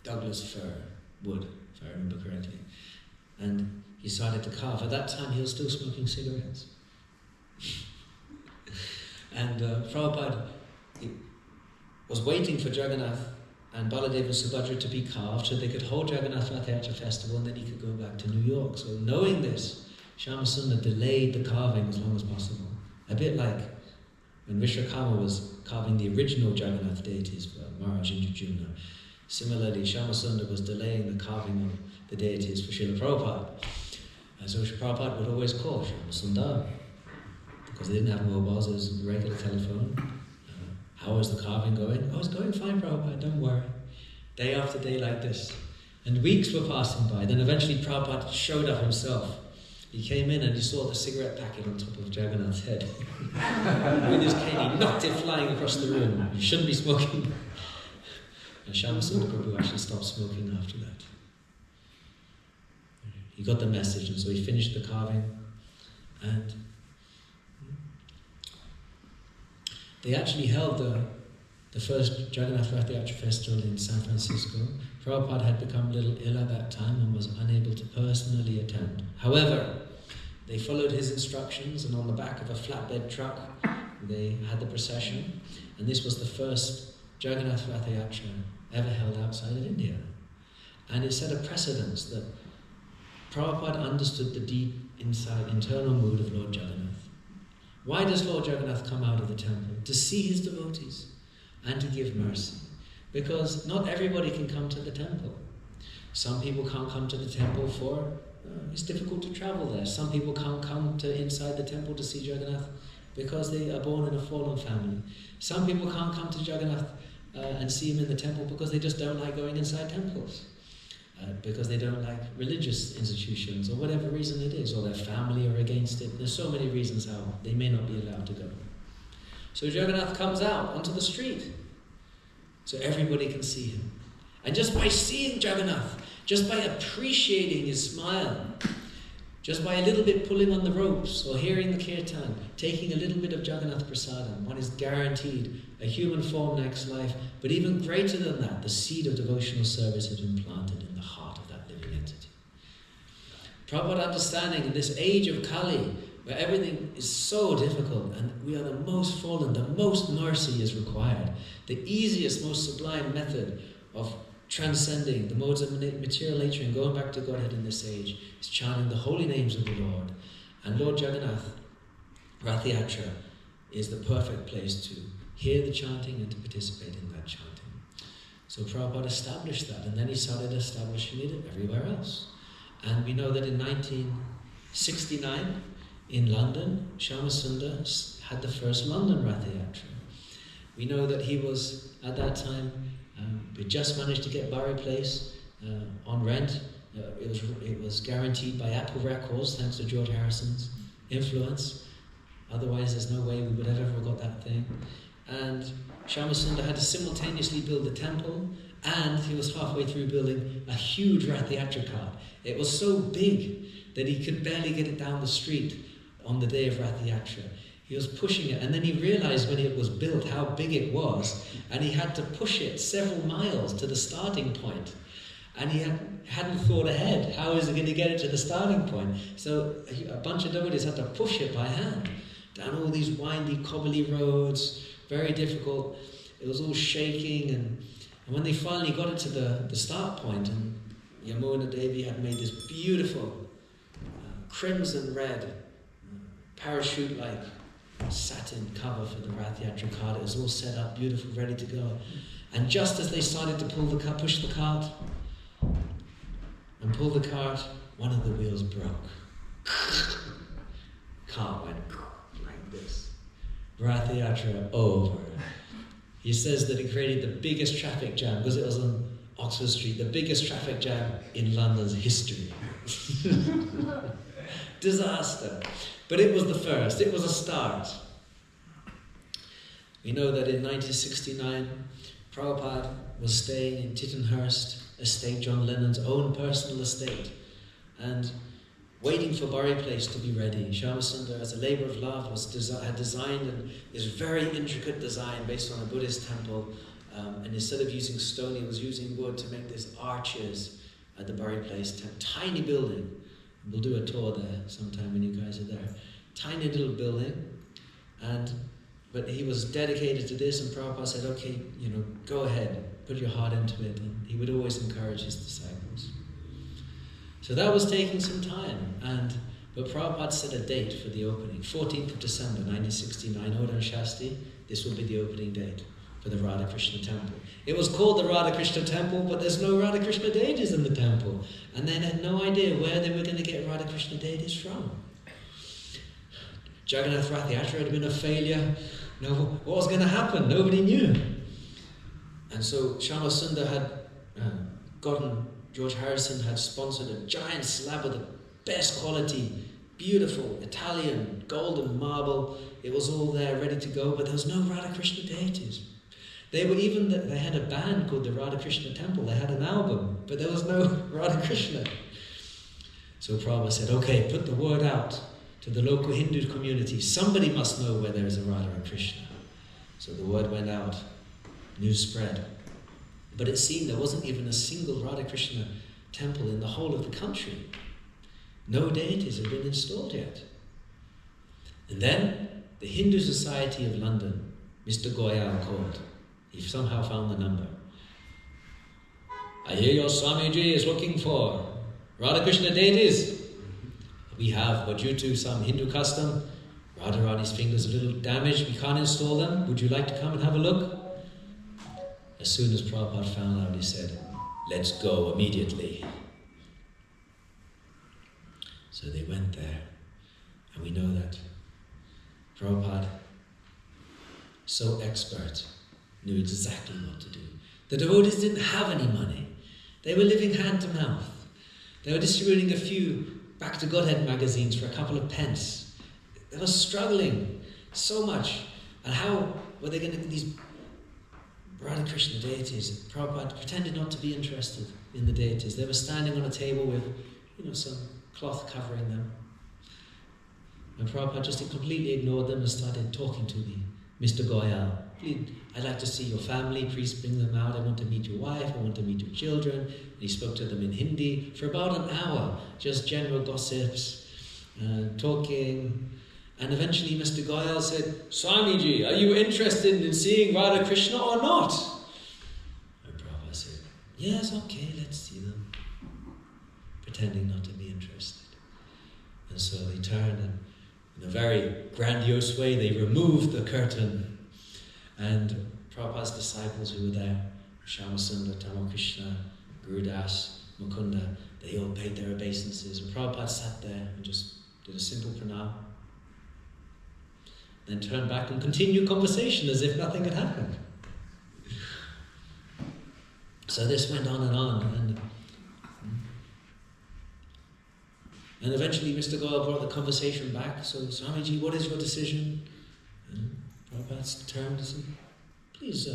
Douglas fir wood, if I remember correctly. And he started to carve. At that time, he was still smoking cigarettes. And Prabhupada was waiting for Jagannath and Baladev and Subhadra to be carved so they could hold Jagannath Ratha Yatra festival, and then he could go back to New York. So knowing this, Shyamasundar delayed the carving as long as possible. A bit like when Vishwakarma was carving the original Jagannath deities for Maharaj Indradyumna. Similarly, Shyamasundar was delaying the carving of the deities for Srila Prabhupada. And so Prabhupada would always call Shyamasundar, because they didn't have mobiles, it was a regular telephone. How was the carving going? Oh, it's going fine, Prabhupada, don't worry. Day after day like this. And weeks were passing by. Then eventually Prabhupada showed up himself. He came in and he saw the cigarette packet on top of Jagannath's head. With his cane, he knocked it flying across the room. You shouldn't be smoking. And Shyamasundar Prabhu actually stopped smoking after that. He got the message, and so he finished the carving. And they actually held the first Jagannath Ratha Yatra festival in San Francisco. Prabhupada had become a little ill at that time and was unable to personally attend. However, they followed his instructions, and on the back of a flatbed truck, they had the procession. And this was the first Jagannath Ratha Yatra ever held outside of India. And it set a precedence that Prabhupada understood the deep internal mood of Lord Jagannath. Why does Lord Jagannath come out of the temple? To see his devotees and to give mercy. Because not everybody can come to the temple. Some people can't come to the temple for, it's difficult to travel there. Some people can't come to inside the temple to see Jagannath because they are born in a fallen family. Some people can't come to Jagannath and see him in the temple because they just don't like going inside temples. Because they don't like religious institutions, or whatever reason it is, or their family are against it. There's so many reasons how they may not be allowed to go. So Jagannath comes out onto the street, so everybody can see him. And just by seeing Jagannath, just by appreciating his smile, just by a little bit pulling on the ropes, or hearing the Kirtan, taking a little bit of Jagannath prasadam, one is guaranteed a human form next life, but even greater than that, the seed of devotional service has been planted in the heart of that living entity. Prabhupada understanding in this age of Kali, where everything is so difficult and we are the most fallen, the most mercy is required, the easiest, most sublime method of transcending the modes of material nature and going back to Godhead in this age is chanting the holy names of the Lord. And Lord Jagannath Ratha Yatra is the perfect place to hear the chanting and to participate in that chanting. So Prabhupada established that, and then he started establishing it everywhere else. And we know that in 1969 in London, Shyamasundar had the first London Ratha Yatra. We know that he was, at that time, we just managed to get Barry Place on rent. It was guaranteed by Apple Records, thanks to George Harrison's influence. Otherwise, there's no way we would have ever got that thing. And Shyamasundar had to simultaneously build the temple, and he was halfway through building a huge Rath Yatra cart. It was so big that he could barely get it down the street on the day of Rath Yatra. He was pushing it, and then he realized when it was built how big it was, and he had to push it several miles to the starting point. And he hadn't thought ahead. How is he going to get it to the starting point? So a bunch of devotees had to push it by hand down all these windy, cobbly roads, very difficult. It was all shaking, and when they finally got it to the start point, and Yamuna Devi had made this beautiful crimson red parachute-like satin cover for the Rath Yatra cart. It was all set up, beautiful, ready to go. And just as they started to push the cart, and pull the cart, one of the wheels broke. Cart went like this. Rath Yatra over. He says that it created the biggest traffic jam, because it was on Oxford Street, the biggest traffic jam in London's history. Disaster. But it was the first, it was a start. We know that in 1969, Prabhupada was staying in Tittenhurst estate, John Lennon's own personal estate, and waiting for Bari Place to be ready. Shyamasundar, as a labour of love, had designed this very intricate design based on a Buddhist temple, and instead of using stone, he was using wood to make these arches at the Bari Place, tiny building. We'll do a tour there sometime when you guys are there. Tiny little building, but he was dedicated to this, and Prabhupada said, okay, go ahead, put your heart into it, and he would always encourage his disciples. So that was taking some time, but Prabhupada set a date for the opening, 14th of December 1969, Odan Shasti. This will be the opening date for the Radha Krishna temple. It was called the Radha Krishna temple, but there's no Radha Krishna deities in the temple, and they had no idea where they were going to get Radha Krishna deities from. Jagannath Rath Yatra had been a failure. What was going to happen? Nobody knew. And so Shyamasundar had George Harrison had sponsored a giant slab of the best quality, beautiful Italian golden marble. It was all there, ready to go, but there was no Radha Krishna deities. They had a band called the Radha Krishna Temple. They had an album, but there was no Radha Krishna. So Prabhupada said, okay, put the word out to the local Hindu community. Somebody must know where there is a Radha and Krishna. So the word went out, news spread. But it seemed there wasn't even a single Radha Krishna temple in the whole of the country. No deities had been installed yet. And then the Hindu Society of London, Mr. Goyal called. He somehow found the number. I hear your Swamiji is looking for Radha Krishna deities. We have, but due to some Hindu custom, Radharani's fingers are a little damaged, we can't install them. Would you like to come and have a look? As soon as Prabhupada found out, he said, let's go immediately. So they went there, and we know that Prabhupada, so expert, knew exactly what to do. The devotees didn't have any money. They were living hand to mouth. They were distributing a few Back to Godhead magazines for a couple of pence. They were struggling so much. And how were they going to get these Radha Krishna deities? Prabhupada pretended not to be interested in the deities. They were standing on a table with, some cloth covering them. And Prabhupada just completely ignored them and started talking to me. Mr. Goyal, please, I'd like to see your family. Please bring them out. I want to meet your wife. I want to meet your children. And he spoke to them in Hindi for about an hour, just general gossips, talking. And eventually Mr. Goyal said, Swamiji, are you interested in seeing Radha Krishna or not? And Prabhupada said, yes, okay, let's see them. Pretending not to be interested. And so they turned and in a very grandiose way, they removed the curtain. And Prabhupada's disciples who were there, Shyamasundar, Krishna, Gurudas, Mukunda, they all paid their obeisances. And Prabhupada sat there and just did a simple pranam. Then turned back and continued conversation as if nothing had happened. So this went on and on. And eventually Mr. Goyal brought the conversation back. So, Swamiji, what is your decision? And Prabhupada turned and said, please,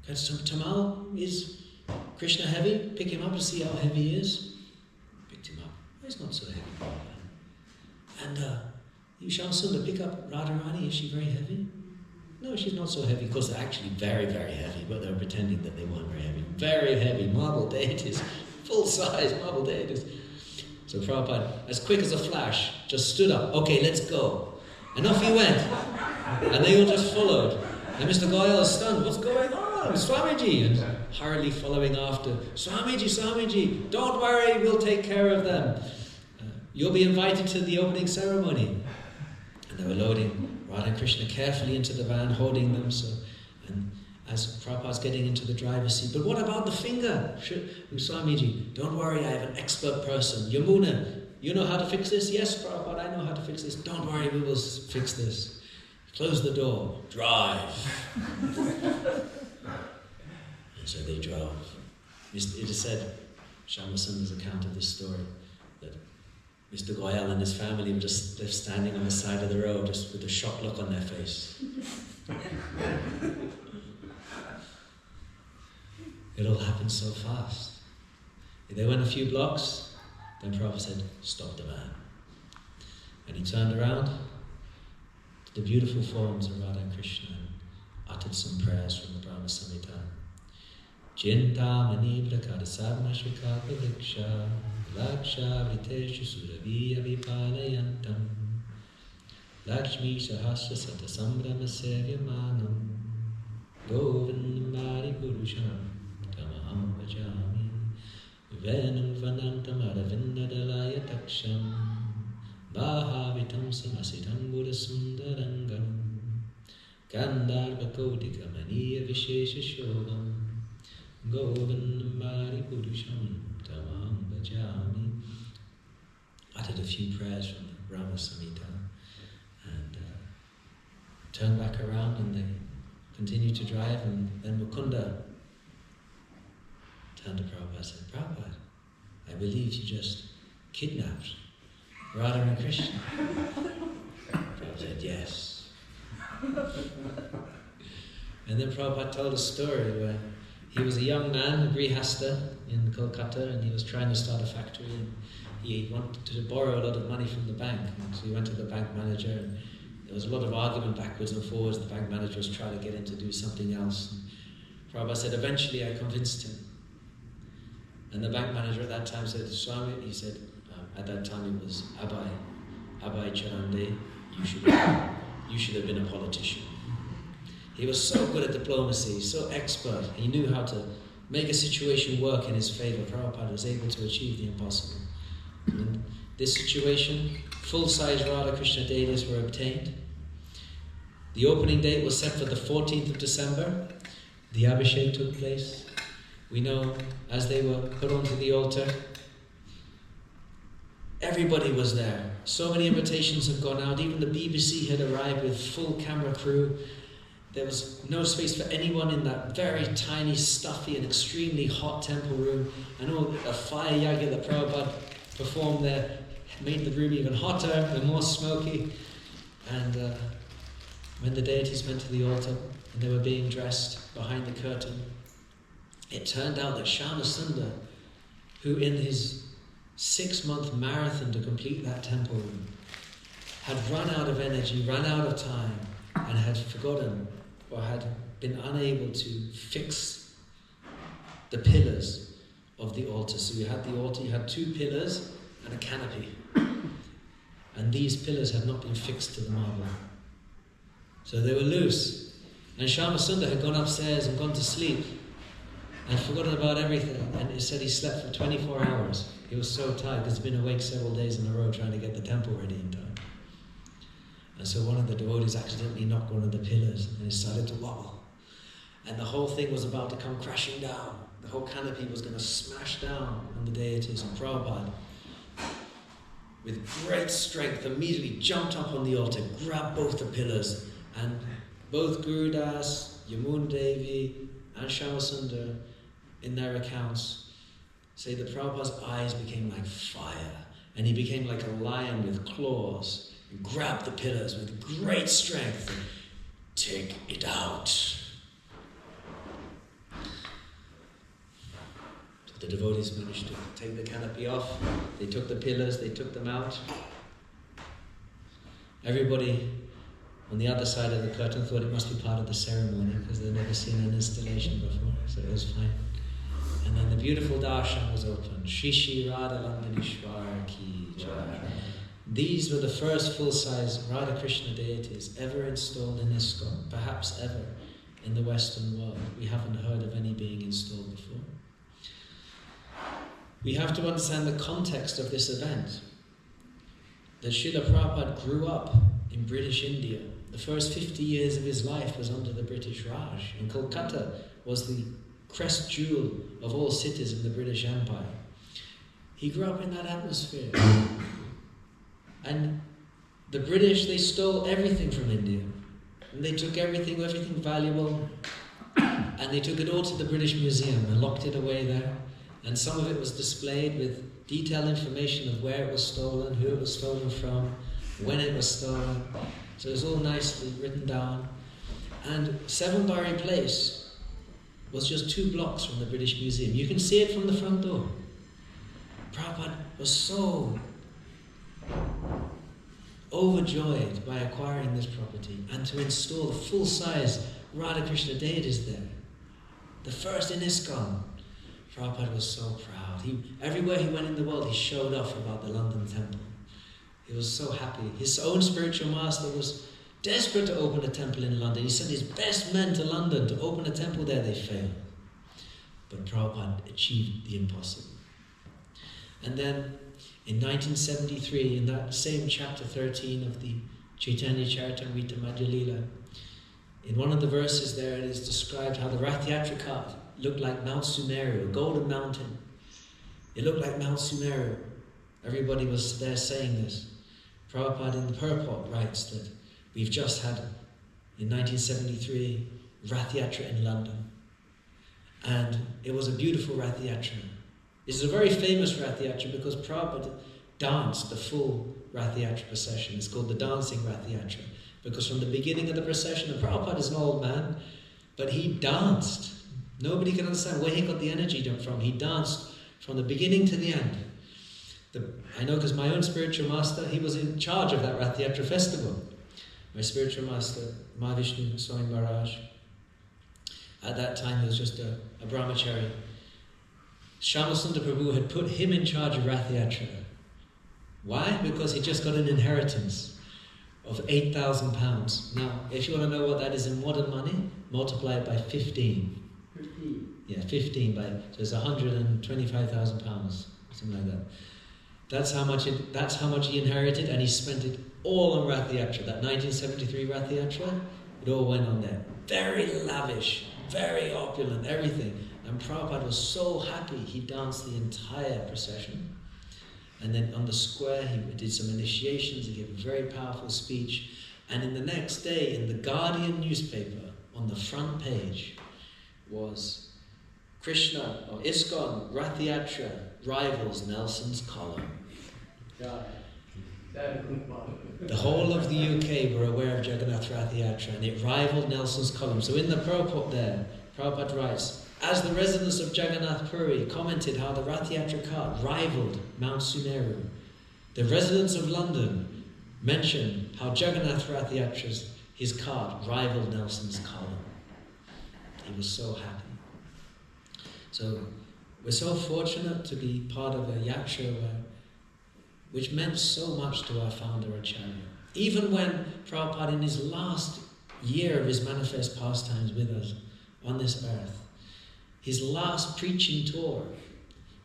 Tamal, is Krishna heavy? Pick him up and see how heavy he is. Picked him up. He's not so heavy, Prabhupada. And you Shamsundar, pick up Radharani, is she very heavy? No, she's not so heavy. Of course, they're actually very, very heavy, but they were pretending that they weren't very heavy. Very heavy, marble deities, full-size marble deities. So Prabhupada, as quick as a flash, just stood up. Okay, let's go. And off he went. And they all just followed. And Mr. Goyal is stunned. What's going on? Swamiji. And hurriedly following after. Swamiji, Swamiji, don't worry, we'll take care of them. You'll be invited to the opening ceremony. And they were loading Radha and Krishna carefully into the van, holding them. And as Prabhupada's getting into the driver's seat, but what about the finger? Swamiji, don't worry, I have an expert person. Yamuna, you know how to fix this? Yes, Prabhupada, I know how to fix this. Don't worry, we will fix this. Close the door. Drive. And so they drove. It is said, Shamasundar's account of this story, that Mr. Goyal and his family were just left standing on the side of the road, just with a shocked look on their face. It all happened so fast. They went a few blocks, then Prabhupada said, stop the van. And he turned around to the beautiful forms of Radha and Krishna and uttered some prayers from the Brahma Samhita. Chintamani prakadasavna shukapadiksha laksha vriteshu suraviya vipalayantam lakshmi sahasra sata sambrama sevyamanam govindamari purusham tamaham bhajami venam vanantam aravindadalaya taksham Bahavitam samasitam buddha sundarangam Gandharva kodika maniya vishesha shobam Govindamari purusham tamaham bhajami. Uttered a few prayers from the Brahma Samhita and turned back around, and they continued to drive, and then Mukunda turned to Prabhupada and said, Prabhupada, I believe you just kidnapped Radha and Krishna. Prabhupada said, yes. And then Prabhupada told a story where he was a young man, a grihasta in Kolkata, and he was trying to start a factory, and he wanted to borrow a lot of money from the bank. And so he went to the bank manager, and there was a lot of argument backwards and forwards. The bank manager was trying to get him to do something else. And Prabhupada said, eventually I convinced him. And the bank manager at that time said, Swami, he said, at that time it was Abai Charande, you should have been a politician. He was so good at diplomacy, so expert. He knew how to make a situation work in his favor. Prabhupada was able to achieve the impossible. In this situation, full-size Radha Krishna deities were obtained. The opening date was set for the 14th of December. The Abhishek took place. We know as they were put onto the altar, everybody was there. So many invitations had gone out. Even the BBC had arrived with full camera crew. There was no space for anyone in that very tiny, stuffy and extremely hot temple room. I know a fire yagya that Prabhupada performed there made the room even hotter and more smoky. And when the deities went to the altar and they were being dressed behind the curtain, it turned out that Shyamasundar, who in his 6-month marathon to complete that temple room, had run out of energy, run out of time, and had forgotten or had been unable to fix the pillars of the altar. So you had the altar, you had 2 pillars and a canopy. And these pillars had not been fixed to the marble. So they were loose. And Shyamasundar had gone upstairs and gone to sleep and forgotten about everything. And he said he slept for 24 hours. He was so tired because he'd been awake several days in a row trying to get the temple ready in time. And so one of the devotees accidentally knocked one of the pillars and it started to wobble. And the whole thing was about to come crashing down. The whole canopy was going to smash down on the deities. And Prabhupada, with great strength, immediately jumped up on the altar, grabbed both the pillars, and both Guru Das, Yamun Devi, and Shyamasundar, in their accounts, say that Prabhupada's eyes became like fire, and he became like a lion with claws, and grabbed the pillars with great strength and take it out. So the devotees managed to take the canopy off, they took the pillars, they took them out. Everybody on the other side of the curtain thought it must be part of the ceremony because they'd never seen an installation before, so it was fine. And then the beautiful darshan was opened. Shri Shri Radha Landanishwar Ki Jai. These were the first full-size Radha Krishna deities ever installed in ISKCON, perhaps ever in the Western world. We haven't heard of any being installed before. We have to understand the context of this event. That Srila Prabhupada grew up in British India. The first 50 years of his life was under the British Raj, and Kolkata was the crest jewel of all cities in the British Empire. He grew up in that atmosphere. And the British, they stole everything from India. And they took everything valuable, and they took it all to the British Museum and locked it away there. And some of it was displayed with detailed information of where it was stolen, who it was stolen from, when it was stolen. So it was all nicely written down. And Seven Bari Place was just 2 blocks from the British Museum. You can see it from the front door. Prabhupada was so overjoyed by acquiring this property and to install the full-size Radha Krishna deities there. The first in ISKCON. Prabhupada was so proud. Everywhere he went in the world, he showed off about the London temple. He was so happy. His own spiritual master was desperate to open a temple in London. He sent his best men to London to open a temple there. They failed. But Prabhupada achieved the impossible. And then in 1973, in that same chapter 13 of the Chaitanya Charitamrita Madhya Lila, in one of the verses there it is described how the Rath Yatra cart looked like Mount Sumeru, a golden mountain. It looked like Mount Sumeru. Everybody was there saying this. Prabhupada in the purport writes that we've just had, in 1973, Rath Yatra in London. And it was a beautiful Rath Yatra. This is a very famous Rath Yatra because Prabhupada danced the full Rath Yatra procession. It's called the dancing Rath Yatra. Because from the beginning of the procession, and Prabhupada is an old man, but he danced. Nobody can understand where he got the energy from. He danced from the beginning to the end. I know because my own spiritual master, he was in charge of that Rath Yatra festival. My spiritual master, Mahavishnu Swami Maharaj, at that time he was just a brahmachari. Shyamasundar Prabhu had put him in charge of Rath Yatra. Why? Because he just got an inheritance of £8,000. Now, if you want to know what that is in modern money, multiply it by 15. 15. Yeah, 15 so it's £125,000, something like that. That's how much he inherited, and he spent it all on Rath Yatra. That 1973 Rath Yatra, it all went on there. Very lavish, very opulent, everything. And Prabhupada was so happy, he danced the entire procession. And then on the square, he did some initiations, he gave a very powerful speech. And in the next day, in the Guardian newspaper, on the front page, was Krishna, or ISKCON, Rath Yatra, rivals Nelson's column. The whole of the UK were aware of Jagannath Rath Yatra, and it rivaled Nelson's column. So in the purport there, Prabhupada writes, as the residents of Jagannath Puri commented how the Rath Yatra cart rivaled Mount Sumeru, the residents of London mentioned how Jagannath Rath Yatra's his cart rivaled Nelson's column. He was so happy. So we're so fortunate to be part of a yatra which meant so much to our founder Acharya. Even when Prabhupada, in his last year of his manifest pastimes with us on this earth, his last preaching tour,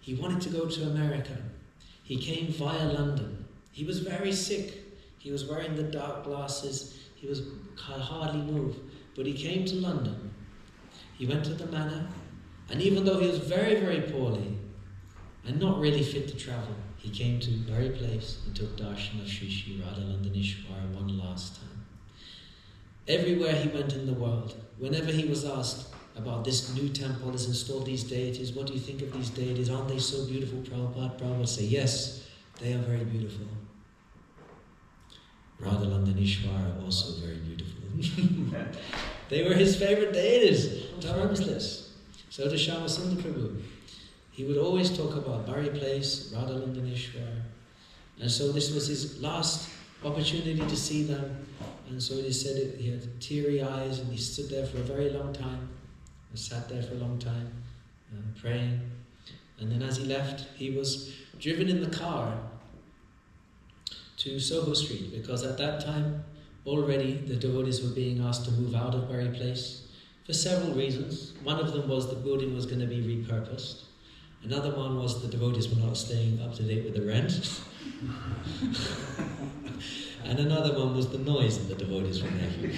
he wanted to go to America. He came via London. He was very sick. He was wearing the dark glasses. He could hardly move. But he came to London. He went to the manor. And even though he was very, very poorly and not really fit to travel, he came to the very place and took darshan of Shri Shri Radha Landanishwar one last time. Everywhere he went in the world, whenever he was asked about this new temple has installed these deities. What do you think of these deities? Aren't they so beautiful, Prabhupada? Prabhupada would say, yes, they are very beautiful. Radha Ishwara are also very beautiful. They were his favorite deities. Dharam's this. So to Shyamasundar Prabhu. He would always talk about Bari Place, Radha Ishwara. And so this was his last opportunity to see them. And so he said he had teary eyes and he stood there for a very long time. He sat there for a long time, praying. And then as he left, he was driven in the car to Soho Street, because at that time already the devotees were being asked to move out of Bari Place for several reasons. One of them was the building was going to be repurposed. Another one was the devotees were not staying up to date with the rent. And another one was the noise that the devotees were making.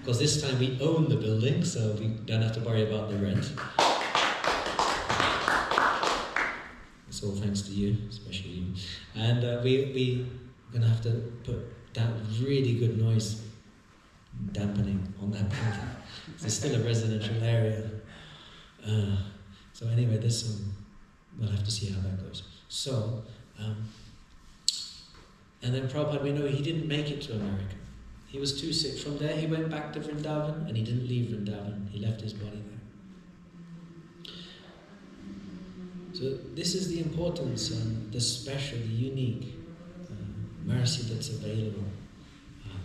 Because this time we own the building, so we don't have to worry about the rent. It's all thanks to you, especially you. And we're going to have to put that really good noise dampening on that building. It's still a residential area. So anyway, there's some, we'll have to see how that goes. So, and then Prabhupada, we know he didn't make it to America. He was too sick. From there he went back to Vrindavan, and he didn't leave Vrindavan. He left his body there. So this is the importance and the special, the unique mercy that's available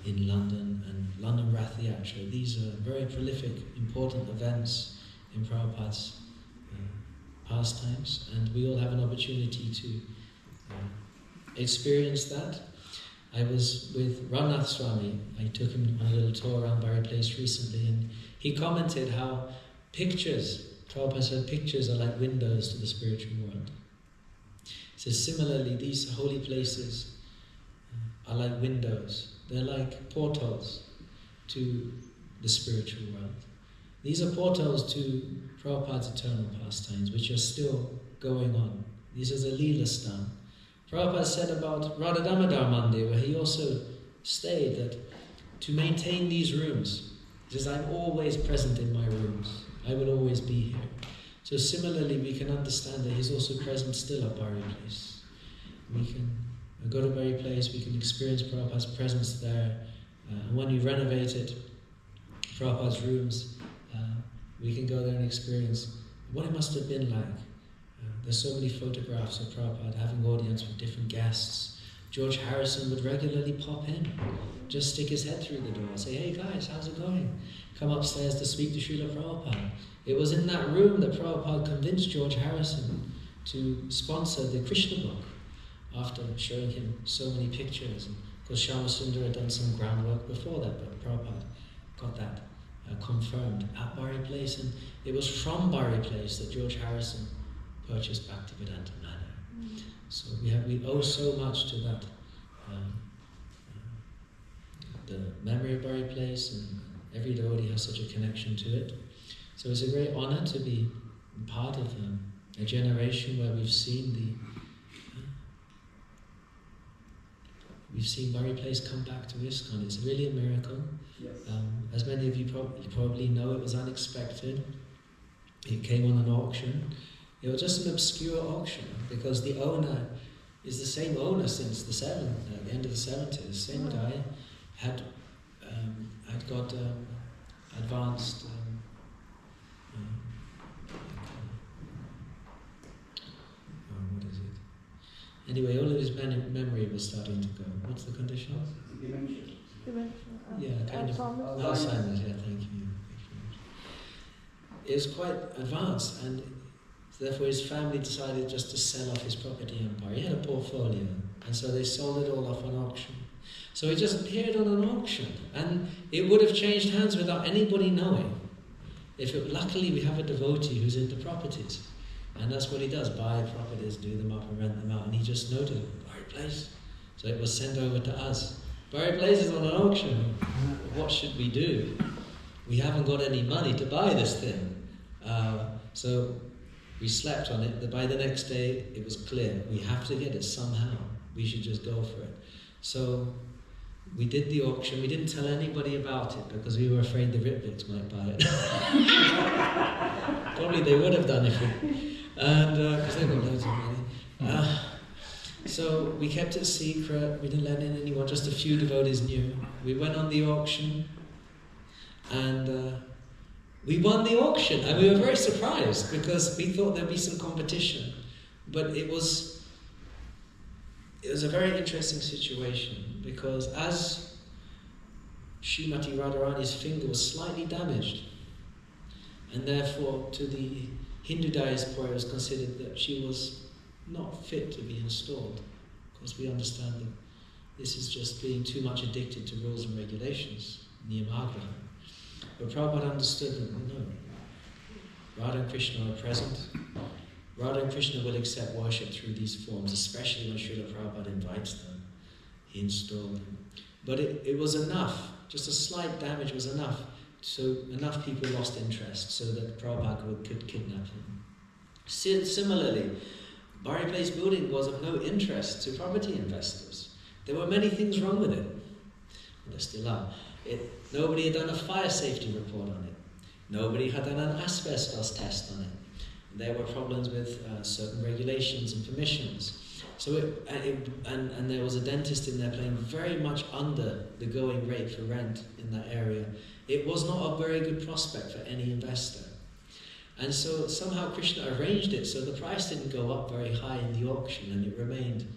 in London and London Ratha Yatra. These are very prolific, important events in Prabhupada's pastimes, and we all have an opportunity to experience that. I was with Ramnath Swami. I took him on a little tour around Bari Place recently, and he commented how pictures, Prabhupada said, pictures are like windows to the spiritual world. He says, similarly, these holy places are like windows. They're like portals to the spiritual world. These are portals to Prabhupada's eternal pastimes, which are still going on. This is a Leela Stan. Prabhupada said about Radha Damodar Mandir, where he also stayed, that to maintain these rooms, he says, I'm always present in my rooms. I will always be here. So similarly, we can understand that he's also present still at Bari Place. We can go to Bari Place, we can experience Prabhupada's presence there. And when we renovate it, Prabhupada's rooms, we can go there and experience what it must have been like. There's so many photographs of Prabhupada having audience with different guests. George Harrison would regularly pop in, just stick his head through the door and say, hey guys, how's it going? Come upstairs to speak to Srila Prabhupada. It was in that room that Prabhupada convinced George Harrison to sponsor the Krishna book after showing him so many pictures. Because Shyamasundar had done some groundwork before that, but Prabhupada got that confirmed at Bari Place, and it was from Bari Place that George Harrison purchased Bhaktivedanta Manor. So we owe so much to that, the memory of Bari Place, and every devotee has such a connection to it. So it's a great honor to be part of a generation where we've seen Bari Place come back to ISKCON. It's really a miracle. Yes. As many of you probably know, it was unexpected. It came on an auction. It was just an obscure auction because the owner is the same owner since the end of the 70s. Same guy had got advanced. What is it? Anyway, all of his memory was starting to go. What's the condition? Dementia. Yeah, kind of Alzheimer's. Alzheimer's. Yeah, thank you. It was quite advanced, and therefore his family decided just to sell off his property empire. He had a portfolio, and so they sold it all off on auction. So it just appeared on an auction, and it would have changed hands without anybody knowing. Luckily, we have a devotee who's into properties, and that's what he does: buy properties, do them up, and rent them out. And he just noted Bari Place, so it was sent over to us. Bari Place is on an auction. What should we do? We haven't got any money to buy this thing, so we slept on it. By the next day, it was clear we have to get it somehow. We should just go for it. So we did the auction. We didn't tell anybody about it because we were afraid the Ritvicks might buy it. Probably they would have done if we, and because they've got loads of money. So we kept it secret. We didn't let in anyone. Just a few devotees knew. We went on the auction, and we won the auction. And we were very surprised because we thought there'd be some competition, but it was a very interesting situation because as Srimati Radharani's finger was slightly damaged, and therefore to the Hindu diaspora it was considered that she was not fit to be installed. Of course, we understand that this is just being too much addicted to rules and regulations, niyamagraha. But Prabhupada understood that, no, Radha and Krishna are present. Radha and Krishna will accept worship through these forms, especially when Srila Prabhupada invites them. He installed them. But it was enough, just a slight damage was enough, so enough people lost interest so that Prabhupada could kidnap him. Similarly, Bari Place building was of no interest to property investors. There were many things wrong with it. And there still are. Nobody had done a fire safety report on it. Nobody had done an asbestos test on it. There were problems with certain regulations and permissions. So and there was a dentist in there paying very much under the going rate for rent in that area. It was not a very good prospect for any investor. And so somehow Krishna arranged it so the price didn't go up very high in the auction, and it remained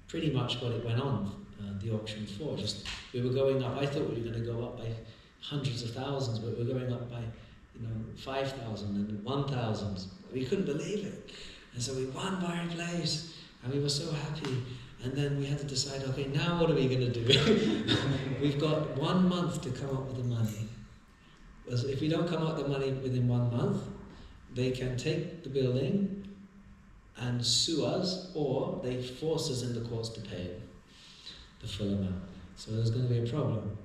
pretty much what it went on the auction for. Just we were going up. I thought we were going to go up by hundreds of thousands, but we were going up by 5,000 and 1,000. We couldn't believe it, and so we won Bari Place, and we were so happy. And then we had to decide, okay, now what are we going to do? We've got 1 month to come up with the money. If we don't come up with the money within 1 month, they can take the building and sue us, or they force us in the courts to pay the full amount. So there's going to be a problem.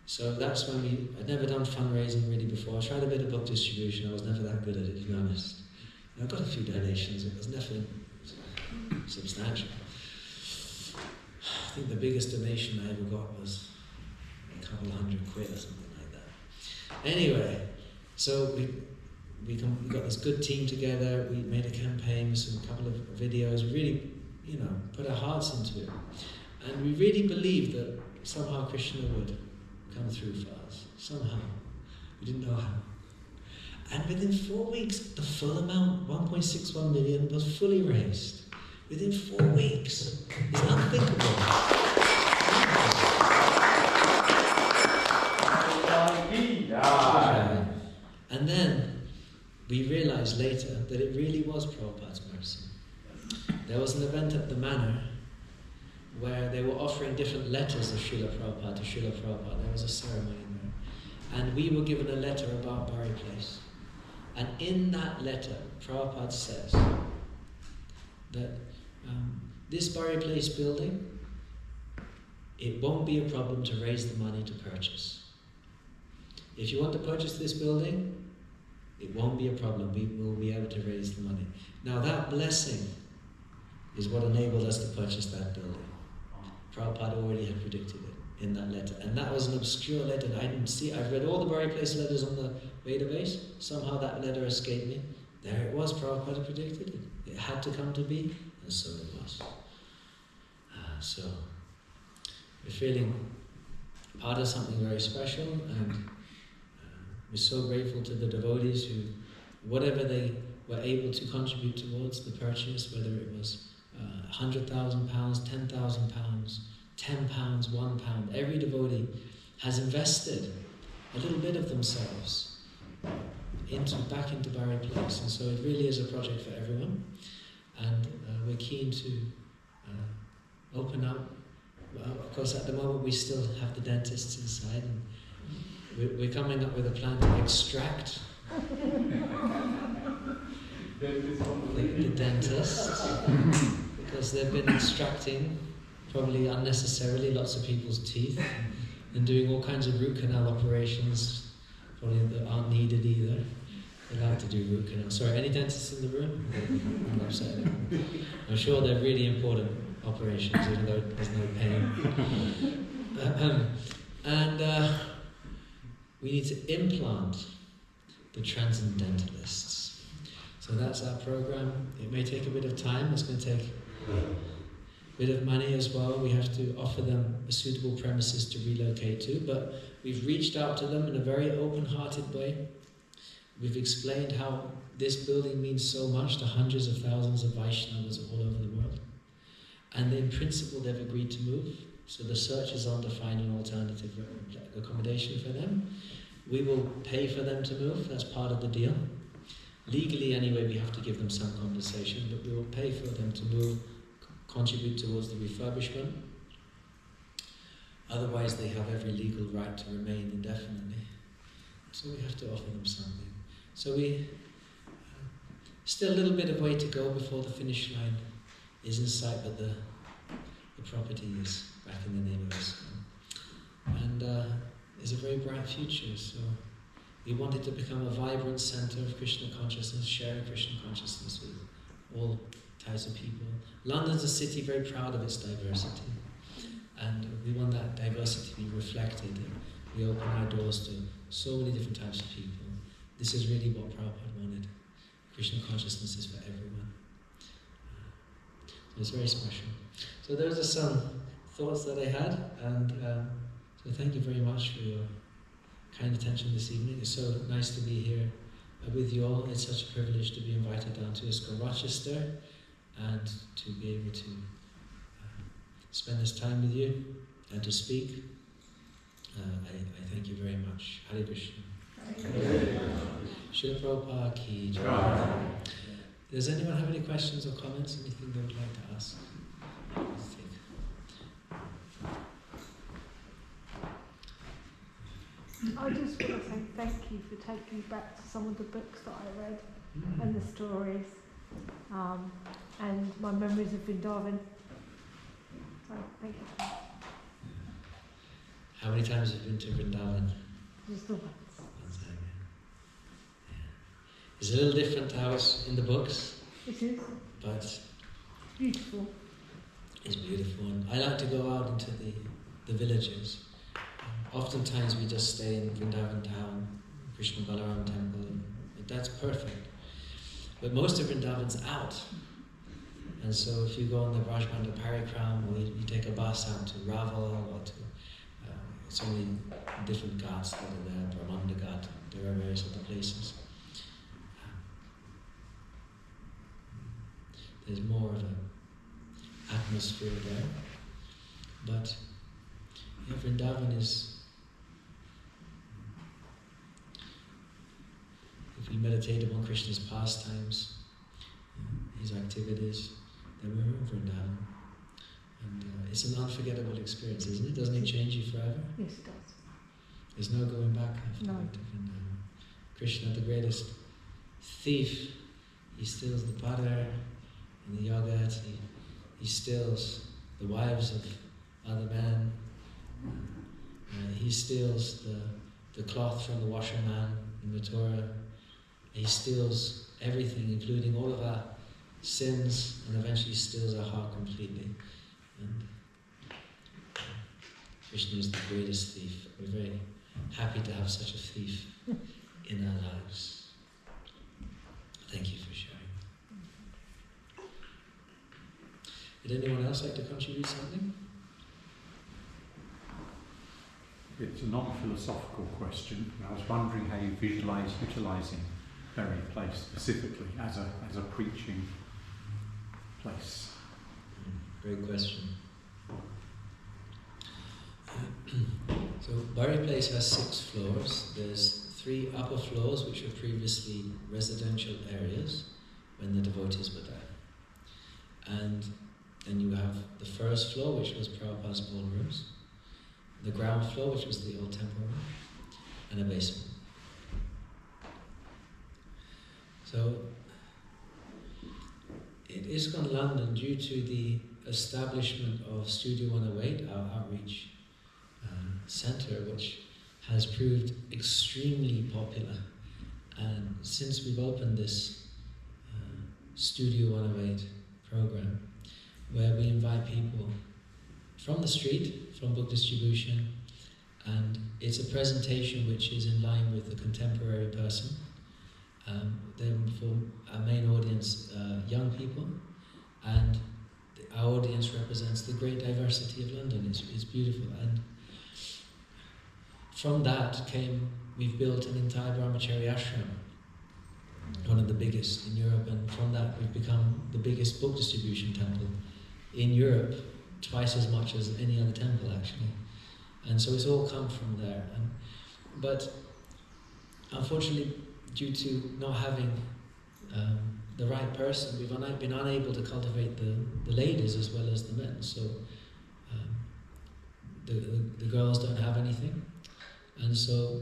So that's when I'd never done fundraising really before. I tried a bit of book distribution. I was never that good at it, to be honest. I got a few donations. It was never substantial. I think the biggest donation I ever got was a couple £100 or something like that. Anyway, so we got this good team together. We made a campaign with a couple of videos. We really, put our hearts into it, and we really believed that somehow Krishna would come through for us. Somehow, we didn't know how. And within 4 weeks, the full amount, 1.61 million, was fully raised. Within 4 weeks. It's unthinkable. And then we realized later that it really was Prabhupada's mercy. There was an event at the manor where they were offering different letters of Srila Prabhupada to Srila Prabhupada. There was a ceremony there. And we were given a letter about Bari Place. And in that letter, Prabhupada says that this Bari Place building, it won't be a problem to raise the money to purchase. If you want to purchase this building, it won't be a problem. We will be able to raise the money. Now that blessing is what enabled us to purchase that building. Prabhupada already had predicted it in that letter. And that was an obscure letter. I didn't see. I've read all the Bari Place letters on the database. Somehow that letter escaped me. There it was. Prabhupada predicted it. It had to come to be, and so it was. So we're feeling part of something very special, and we're so grateful to the devotees who, whatever they were able to contribute towards the purchase, whether it was £100,000, £10,000, £10, £1, every devotee has invested a little bit of themselves back into Bari Place, and so it really is a project for everyone, and we're keen to open up. Well, of course, at the moment we still have the dentists inside, and we're coming up with a plan to extract the dentists, because they've been extracting, probably unnecessarily, lots of people's teeth and doing all kinds of root canal operations, probably that aren't needed either. They like to do root canal. Sorry, any dentists in the room? I'm upset. I'm sure they're really important operations, even though there's no pain. And we need to implant the transcendentalists. So that's our program. It may take a bit of time. It's going to take a bit of money as well. We have to offer them a suitable premises to relocate to, but we've reached out to them in a very open-hearted way. We've explained how this building means so much to hundreds of thousands of Vaishnavas all over the world. And in principle, they've agreed to move. So the search is on to find an alternative accommodation for them. We will pay for them to move. That's part of the deal. Legally, anyway, we have to give them some compensation, but we will pay for them to move, contribute towards the refurbishment. Otherwise, they have every legal right to remain indefinitely. So we have to offer them something. So we still a little bit of way to go before the finish line is in sight, but the property is back in the name of ISKCON. And there's a very bright future. So we want it to become a vibrant center of Krishna consciousness, sharing Krishna consciousness with all types of people. London's a city very proud of its diversity. And we want that diversity to be reflected. We open our doors to so many different types of people. This is really what Prabhupada wanted. Krishna consciousness is for everyone. So it's very special. So those are some thoughts that I had, and so thank you very much for your kind attention this evening. It's so nice to be here with you all. It's such a privilege to be invited down to ISKCON Rochester and to be able to spend this time with you and to speak. I thank you very much. Hare Krishna. Srila Prabhupada ki jai. Does anyone have any questions or comments? Anything they would like to ask? Let's take. I just want to say thank you for taking me back to some of the books that I read and the stories and my memories of Vrindavan. So thank you. How many times have you been to Vrindavan? Just the once. Once, yeah. It's a little different to how it's in the books, It is but beautiful. it's beautiful. And I like to go out into the villages. Oftentimes we just stay in Vrindavan town, Krishna Balaram temple, but that's perfect. But most of Vrindavan's out. And so if you go on the Rajmanda Parikram, or you take a bus out to Raval, or to so many different ghats that are there, Brahmanda Ghat, there are various other places. There's more of an atmosphere there. But yeah, Vrindavan is, if we meditate upon Krishna's pastimes, his activities, then we're in Vrindavan. And it's an unforgettable experience, isn't it? Doesn't it change you forever? Yes, it does. There's no going back after No. that. Krishna, the greatest thief, he steals the butter and the yogurt, he steals the wives of other men, he steals the cloth from the washerman in Mathura, he steals everything, including all of our sins, and eventually steals our heart completely. And Krishna is the greatest thief. We're very happy to have such a thief in our lives. Thank you for sharing. Would anyone else like to contribute something? It's a non-philosophical question. I was wondering how you visualise utilising Berry Place specifically as a preaching place. Great question. So Bari Place has 6 floors. There's 3 upper floors which were previously residential areas when the devotees were there. And then you have the first floor, which was Prabhupada's ballrooms, the ground floor, which was the old temple room, and a basement. So in ISKCON London, due to the establishment of Studio 108, our outreach centre, which has proved extremely popular, and since we've opened this Studio 108 program, where we invite people from the street, from book distribution, and it's a presentation which is in line with the contemporary person. Then for our main audience, young people, and our audience represents the great diversity of London. It's beautiful, and from that we've built an entire Brahmachari ashram, one of the biggest in Europe, and from that we've become the biggest book distribution temple in Europe, twice as much as any other temple actually. And so it's all come from there. But unfortunately, due to not having the right person, we've been unable to cultivate the ladies as well as the men. So the girls don't have anything. And so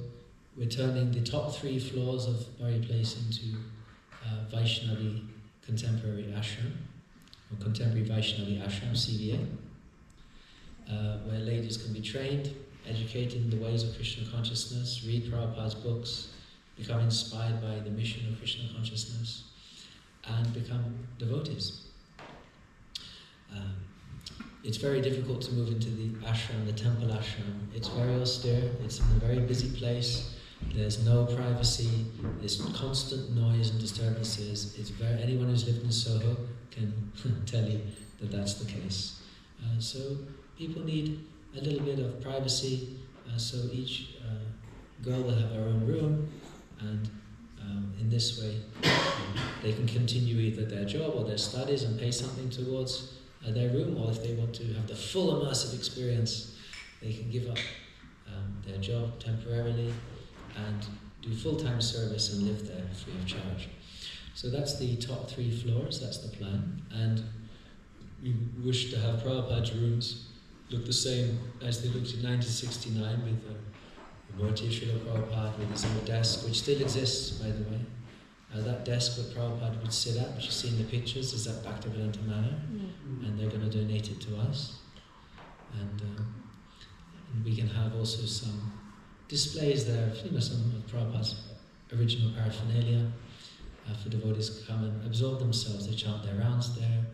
we're turning the top 3 floors of Bari Place into Vaishnavi Contemporary Ashram, or Contemporary Vaishnavi Ashram, CVA, where ladies can be trained, educated in the ways of Krishna consciousness, read Prabhupada's books, become inspired by the mission of Krishna consciousness, and become devotees. It's very difficult to move into the ashram, the temple ashram. It's very austere, it's in a very busy place, there's no privacy, there's constant noise and disturbances. Anyone who's lived in Soho can tell you that that's the case. So people need a little bit of privacy, so each girl will have her own room, and in this way they can continue either their job or their studies and pay something towards their room, or if they want to have the full immersive experience, they can give up their job temporarily and do full-time service and live there free of charge. So that's the top 3 floors, that's the plan, and we wish to have Prabhupada's rooms look the same as they looked in 1969 with the Murti of Srila Prabhupada with his own desk, which still exists, by the way. That desk that Prabhupada would sit at, which you see in the pictures, is at Bhaktivedanta Manor, and they're going to donate it to us. And we can have also some displays there of some of Prabhupada's original paraphernalia for devotees to come and absorb themselves. They chant their rounds there,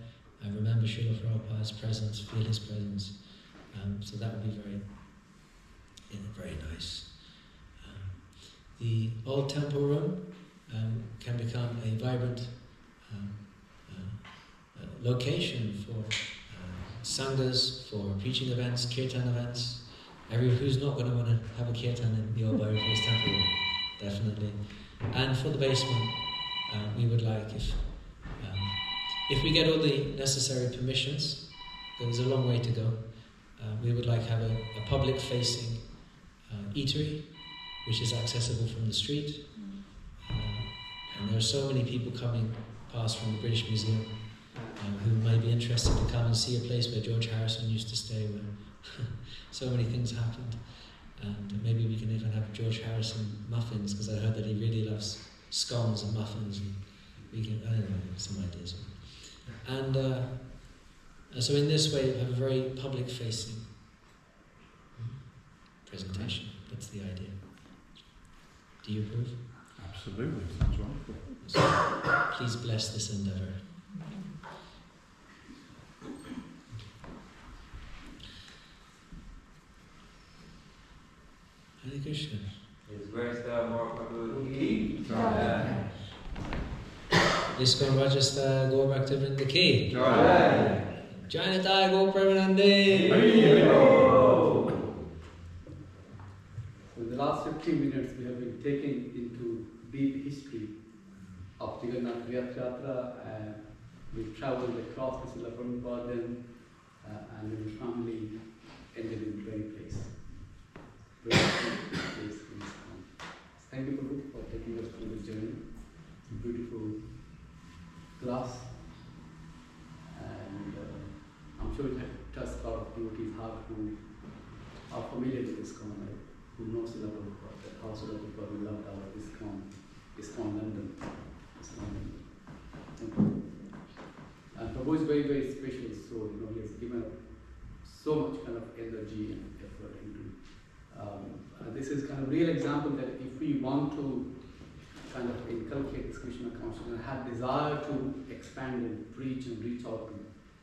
and remember Srila Prabhupada's presence, feel his presence. So that would be very nice. The old temple room can become a vibrant location for sanghas, for preaching events, kirtan events. Who's not going to want to have a kirtan in the old Bari Place temple room? Definitely. And for the basement, we would like, if we get all the necessary permissions, there's a long way to go, we would like to have a public-facing eatery, which is accessible from the street. And there are so many people coming past from the British Museum who may be interested to come and see a place where George Harrison used to stay, where so many things happened. And maybe we can even have George Harrison muffins, because I heard that he really loves scones and muffins. And we can, I don't know, some ideas. And so in this way, we have a very public-facing presentation. That's the idea. Do you approve? Absolutely, sounds wonderful. So please bless this endeavour. Hare Krishna. His grace Dayal Mora ki. ISKCON Rajastha Gaur Bhaktivinoda ki. Jai. Jainatai Gaur Premanande. So in the last 15 minutes, we have been taken into deep history of Jagannath Yatra, and we traveled across the Srila Prabhupada, and we finally ended in Bari Place. Thank you, Prabhu, for taking us through the journey. It's a beautiful class, and I'm sure it has touched a lot of devotees' heart who are familiar with ISKCON, right? Who knows the love of God, that how Srila Prabhupada loved our ISKCON London. And Prabhu is very, very special, so he has given so much kind of energy and effort into. This is kind of real example that if we want to kind of inculcate this Krishna consciousness and have desire to expand and preach and reach out to,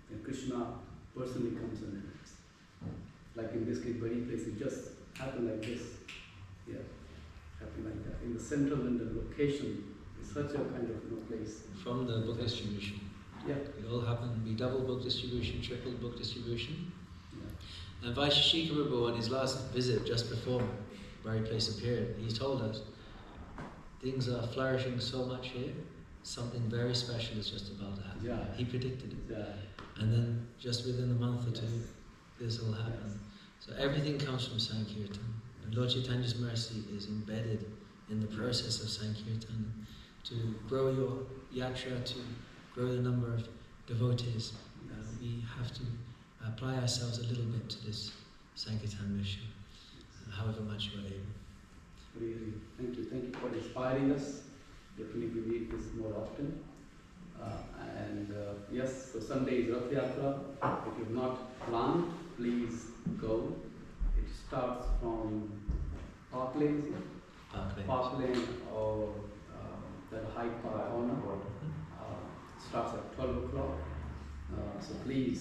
then Krishna personally comes and helps. seriously very place. It just happened like this. Yeah, happened like that. In the central London location, it's such a kind of place. From the book distribution. Yeah. It all happened. We double book distribution, triple book distribution. Yeah. And Vaisheshika Prabhu, on his last visit just before Barry Place appeared, he told us things are flourishing so much here, something very special is just about to happen. Yeah. He predicted it. Yeah. And then just within a month or two, this will happen. So everything comes from Sankirtan. And Lord Chaitanya's mercy is embedded in the process of Sankirtan. To grow your yatra, to grow the number of devotees, we have to apply ourselves a little bit to this Sankirtan mission, however much we're able. Really, thank you for inspiring us. Definitely we need this more often. Yes, so Sunday is Ratha Yatra. If you've not planned, please go. It starts from Park Lane, is it? Park Lane or the Hyde Park corner. Starts at 12 o'clock. So please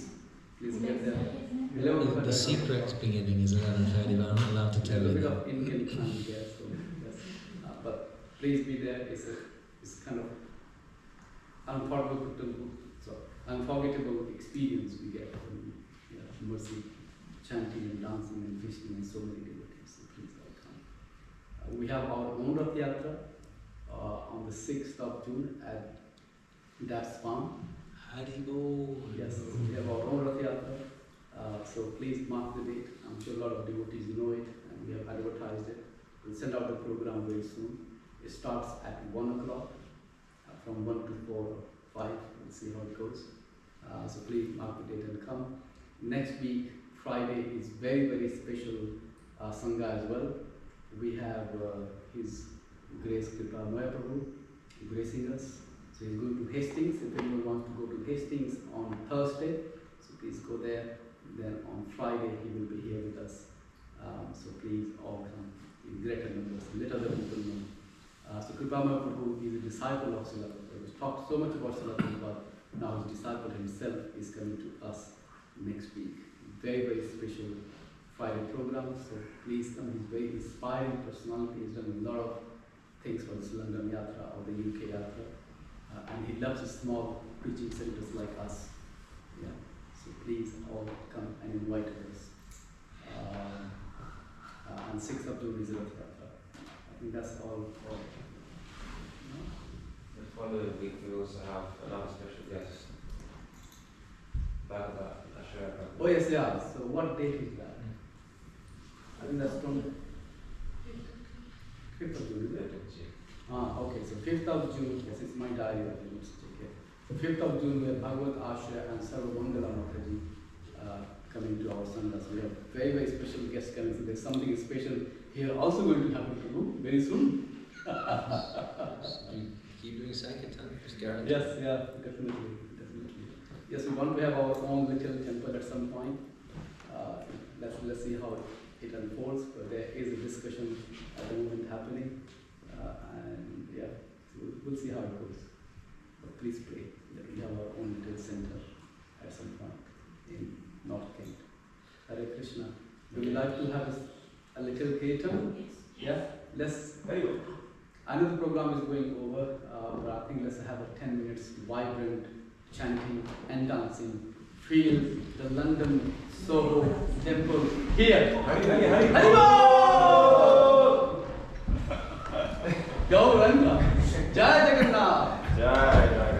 get there. The secret beginning is 11:30, but I'm not allowed to tell you a bit that. of Indian time there, so yes. But please be there. It's kind of unforgettable experience we get from mercy, chanting and dancing and feasting and so many devotees. So please all come. We have our own Ratha Yatra on the 6th of June at Das Farm. Haribo. Yes, we have our own Ratha Yatra. So please mark the date. I'm sure a lot of devotees know it and we have advertised it. We'll send out the program very soon. It starts at 1 o'clock, from 1 to 4 or 5. We'll see how it goes. So please mark the date and come. Next week, Friday, is very, very special Sangha as well. We have His Grace Kirtan Prabhu gracing us. So he's going to Hastings. If anyone wants to go to Hastings on Thursday, so please go there. Then on Friday, he will be here with us. So please all come in greater numbers. Let other people know. So Kirtan Prabhu is a disciple of Srila Prabhupada. We've talked so much about Srila Prabhupada. Now his disciple himself is coming to us next week. Very, very special Friday program. So please come. He's very inspiring personality. He's done a lot of things for the London Yatra or the UK Yatra. And he loves small preaching centers like us. Yeah. So please all come and invite us. And 6th of June is Ratha Yatra. I think that's all. The following week we also have another special guest. Oh yes, yeah. So what date is that? I think that's from 5th of June, is it? Okay, so 5th of June, yes, it's my diary, I didn't check it. So 5th of June, we have Bhagavad Ashray and Sarvamangala Mataji coming to our Sanghas. We have very, very special guests coming, so there's something special here also going to happen to you very soon. Keep doing Sankirtan, it's guaranteed. Yes, yeah, definitely. Yes, we want to have our own little temple at some point. Let's see how it unfolds, but there is a discussion at the moment happening. And yeah, so we'll see how it goes. But please pray that we have our own little center at some point in North Kent. Hare Krishna. Would you like to have a little Kirtan? Yes. Yeah? I know the program is going over, but I think let's have a 10 minutes vibrant chanting and dancing. Feel the London Soho temple here. Haribol! Go Ranga! Jai Jagannath! Jai Jagannath.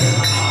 Hare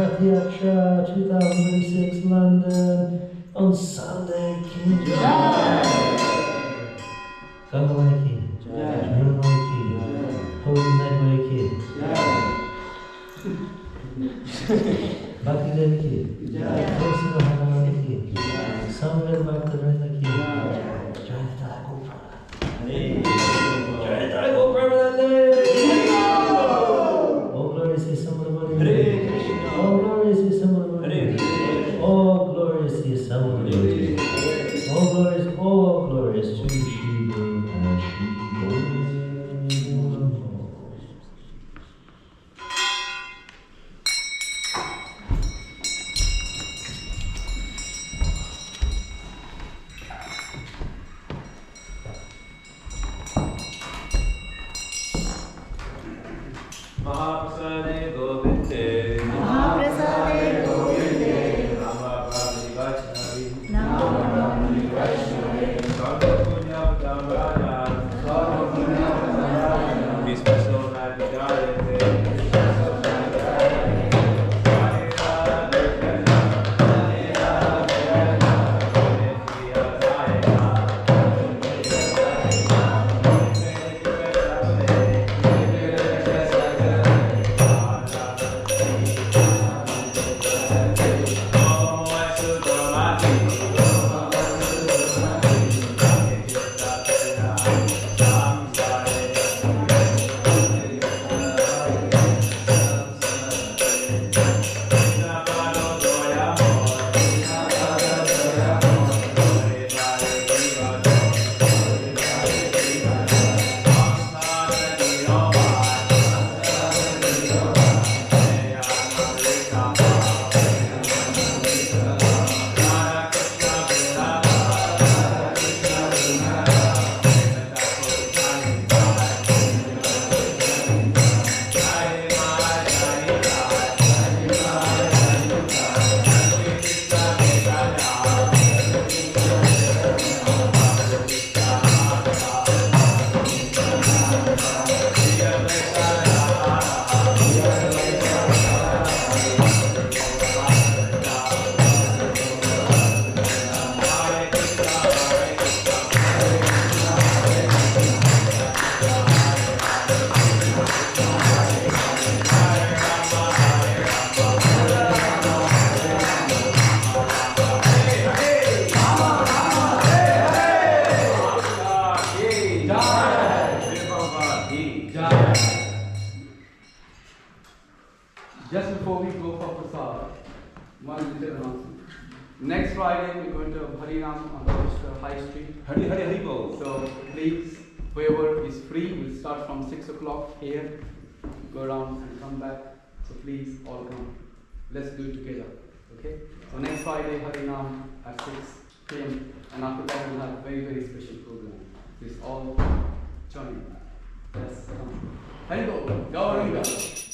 Ratha Yatra 2026 London on Sunday. King Come away, King. Come away, King. Holy Medway, King. Bhakti Devi ki, Tulsi Maharani ki, Samuel Bhakti Vrinda ki, Jai Gopramana. All glory is Samudramani. All glory is Samudramani. All glory is Samudramani. All glory is to Shri Guru and Shri Guru. Mahaprasade Govinde, Mahaprasade Govinde, Nama Brahmani Vaishnavi, Nama Brahmani Vaishnavi, Sarva Punya Padamraya, Sarva Punya Padamraya, Vispasona Vijayate, Just before we go for prasad, one little announcement. Next Friday we're going to Harinam on the High Street. Hari Bol. So please, whoever is free, we'll start from 6 o'clock here, go around and come back. So please all come. Let's do it together. Okay? So next Friday, Harinam at 6 p.m. And after that we'll have a very, very special program. Please all join. Let's come. Hari Bol. Gauranga.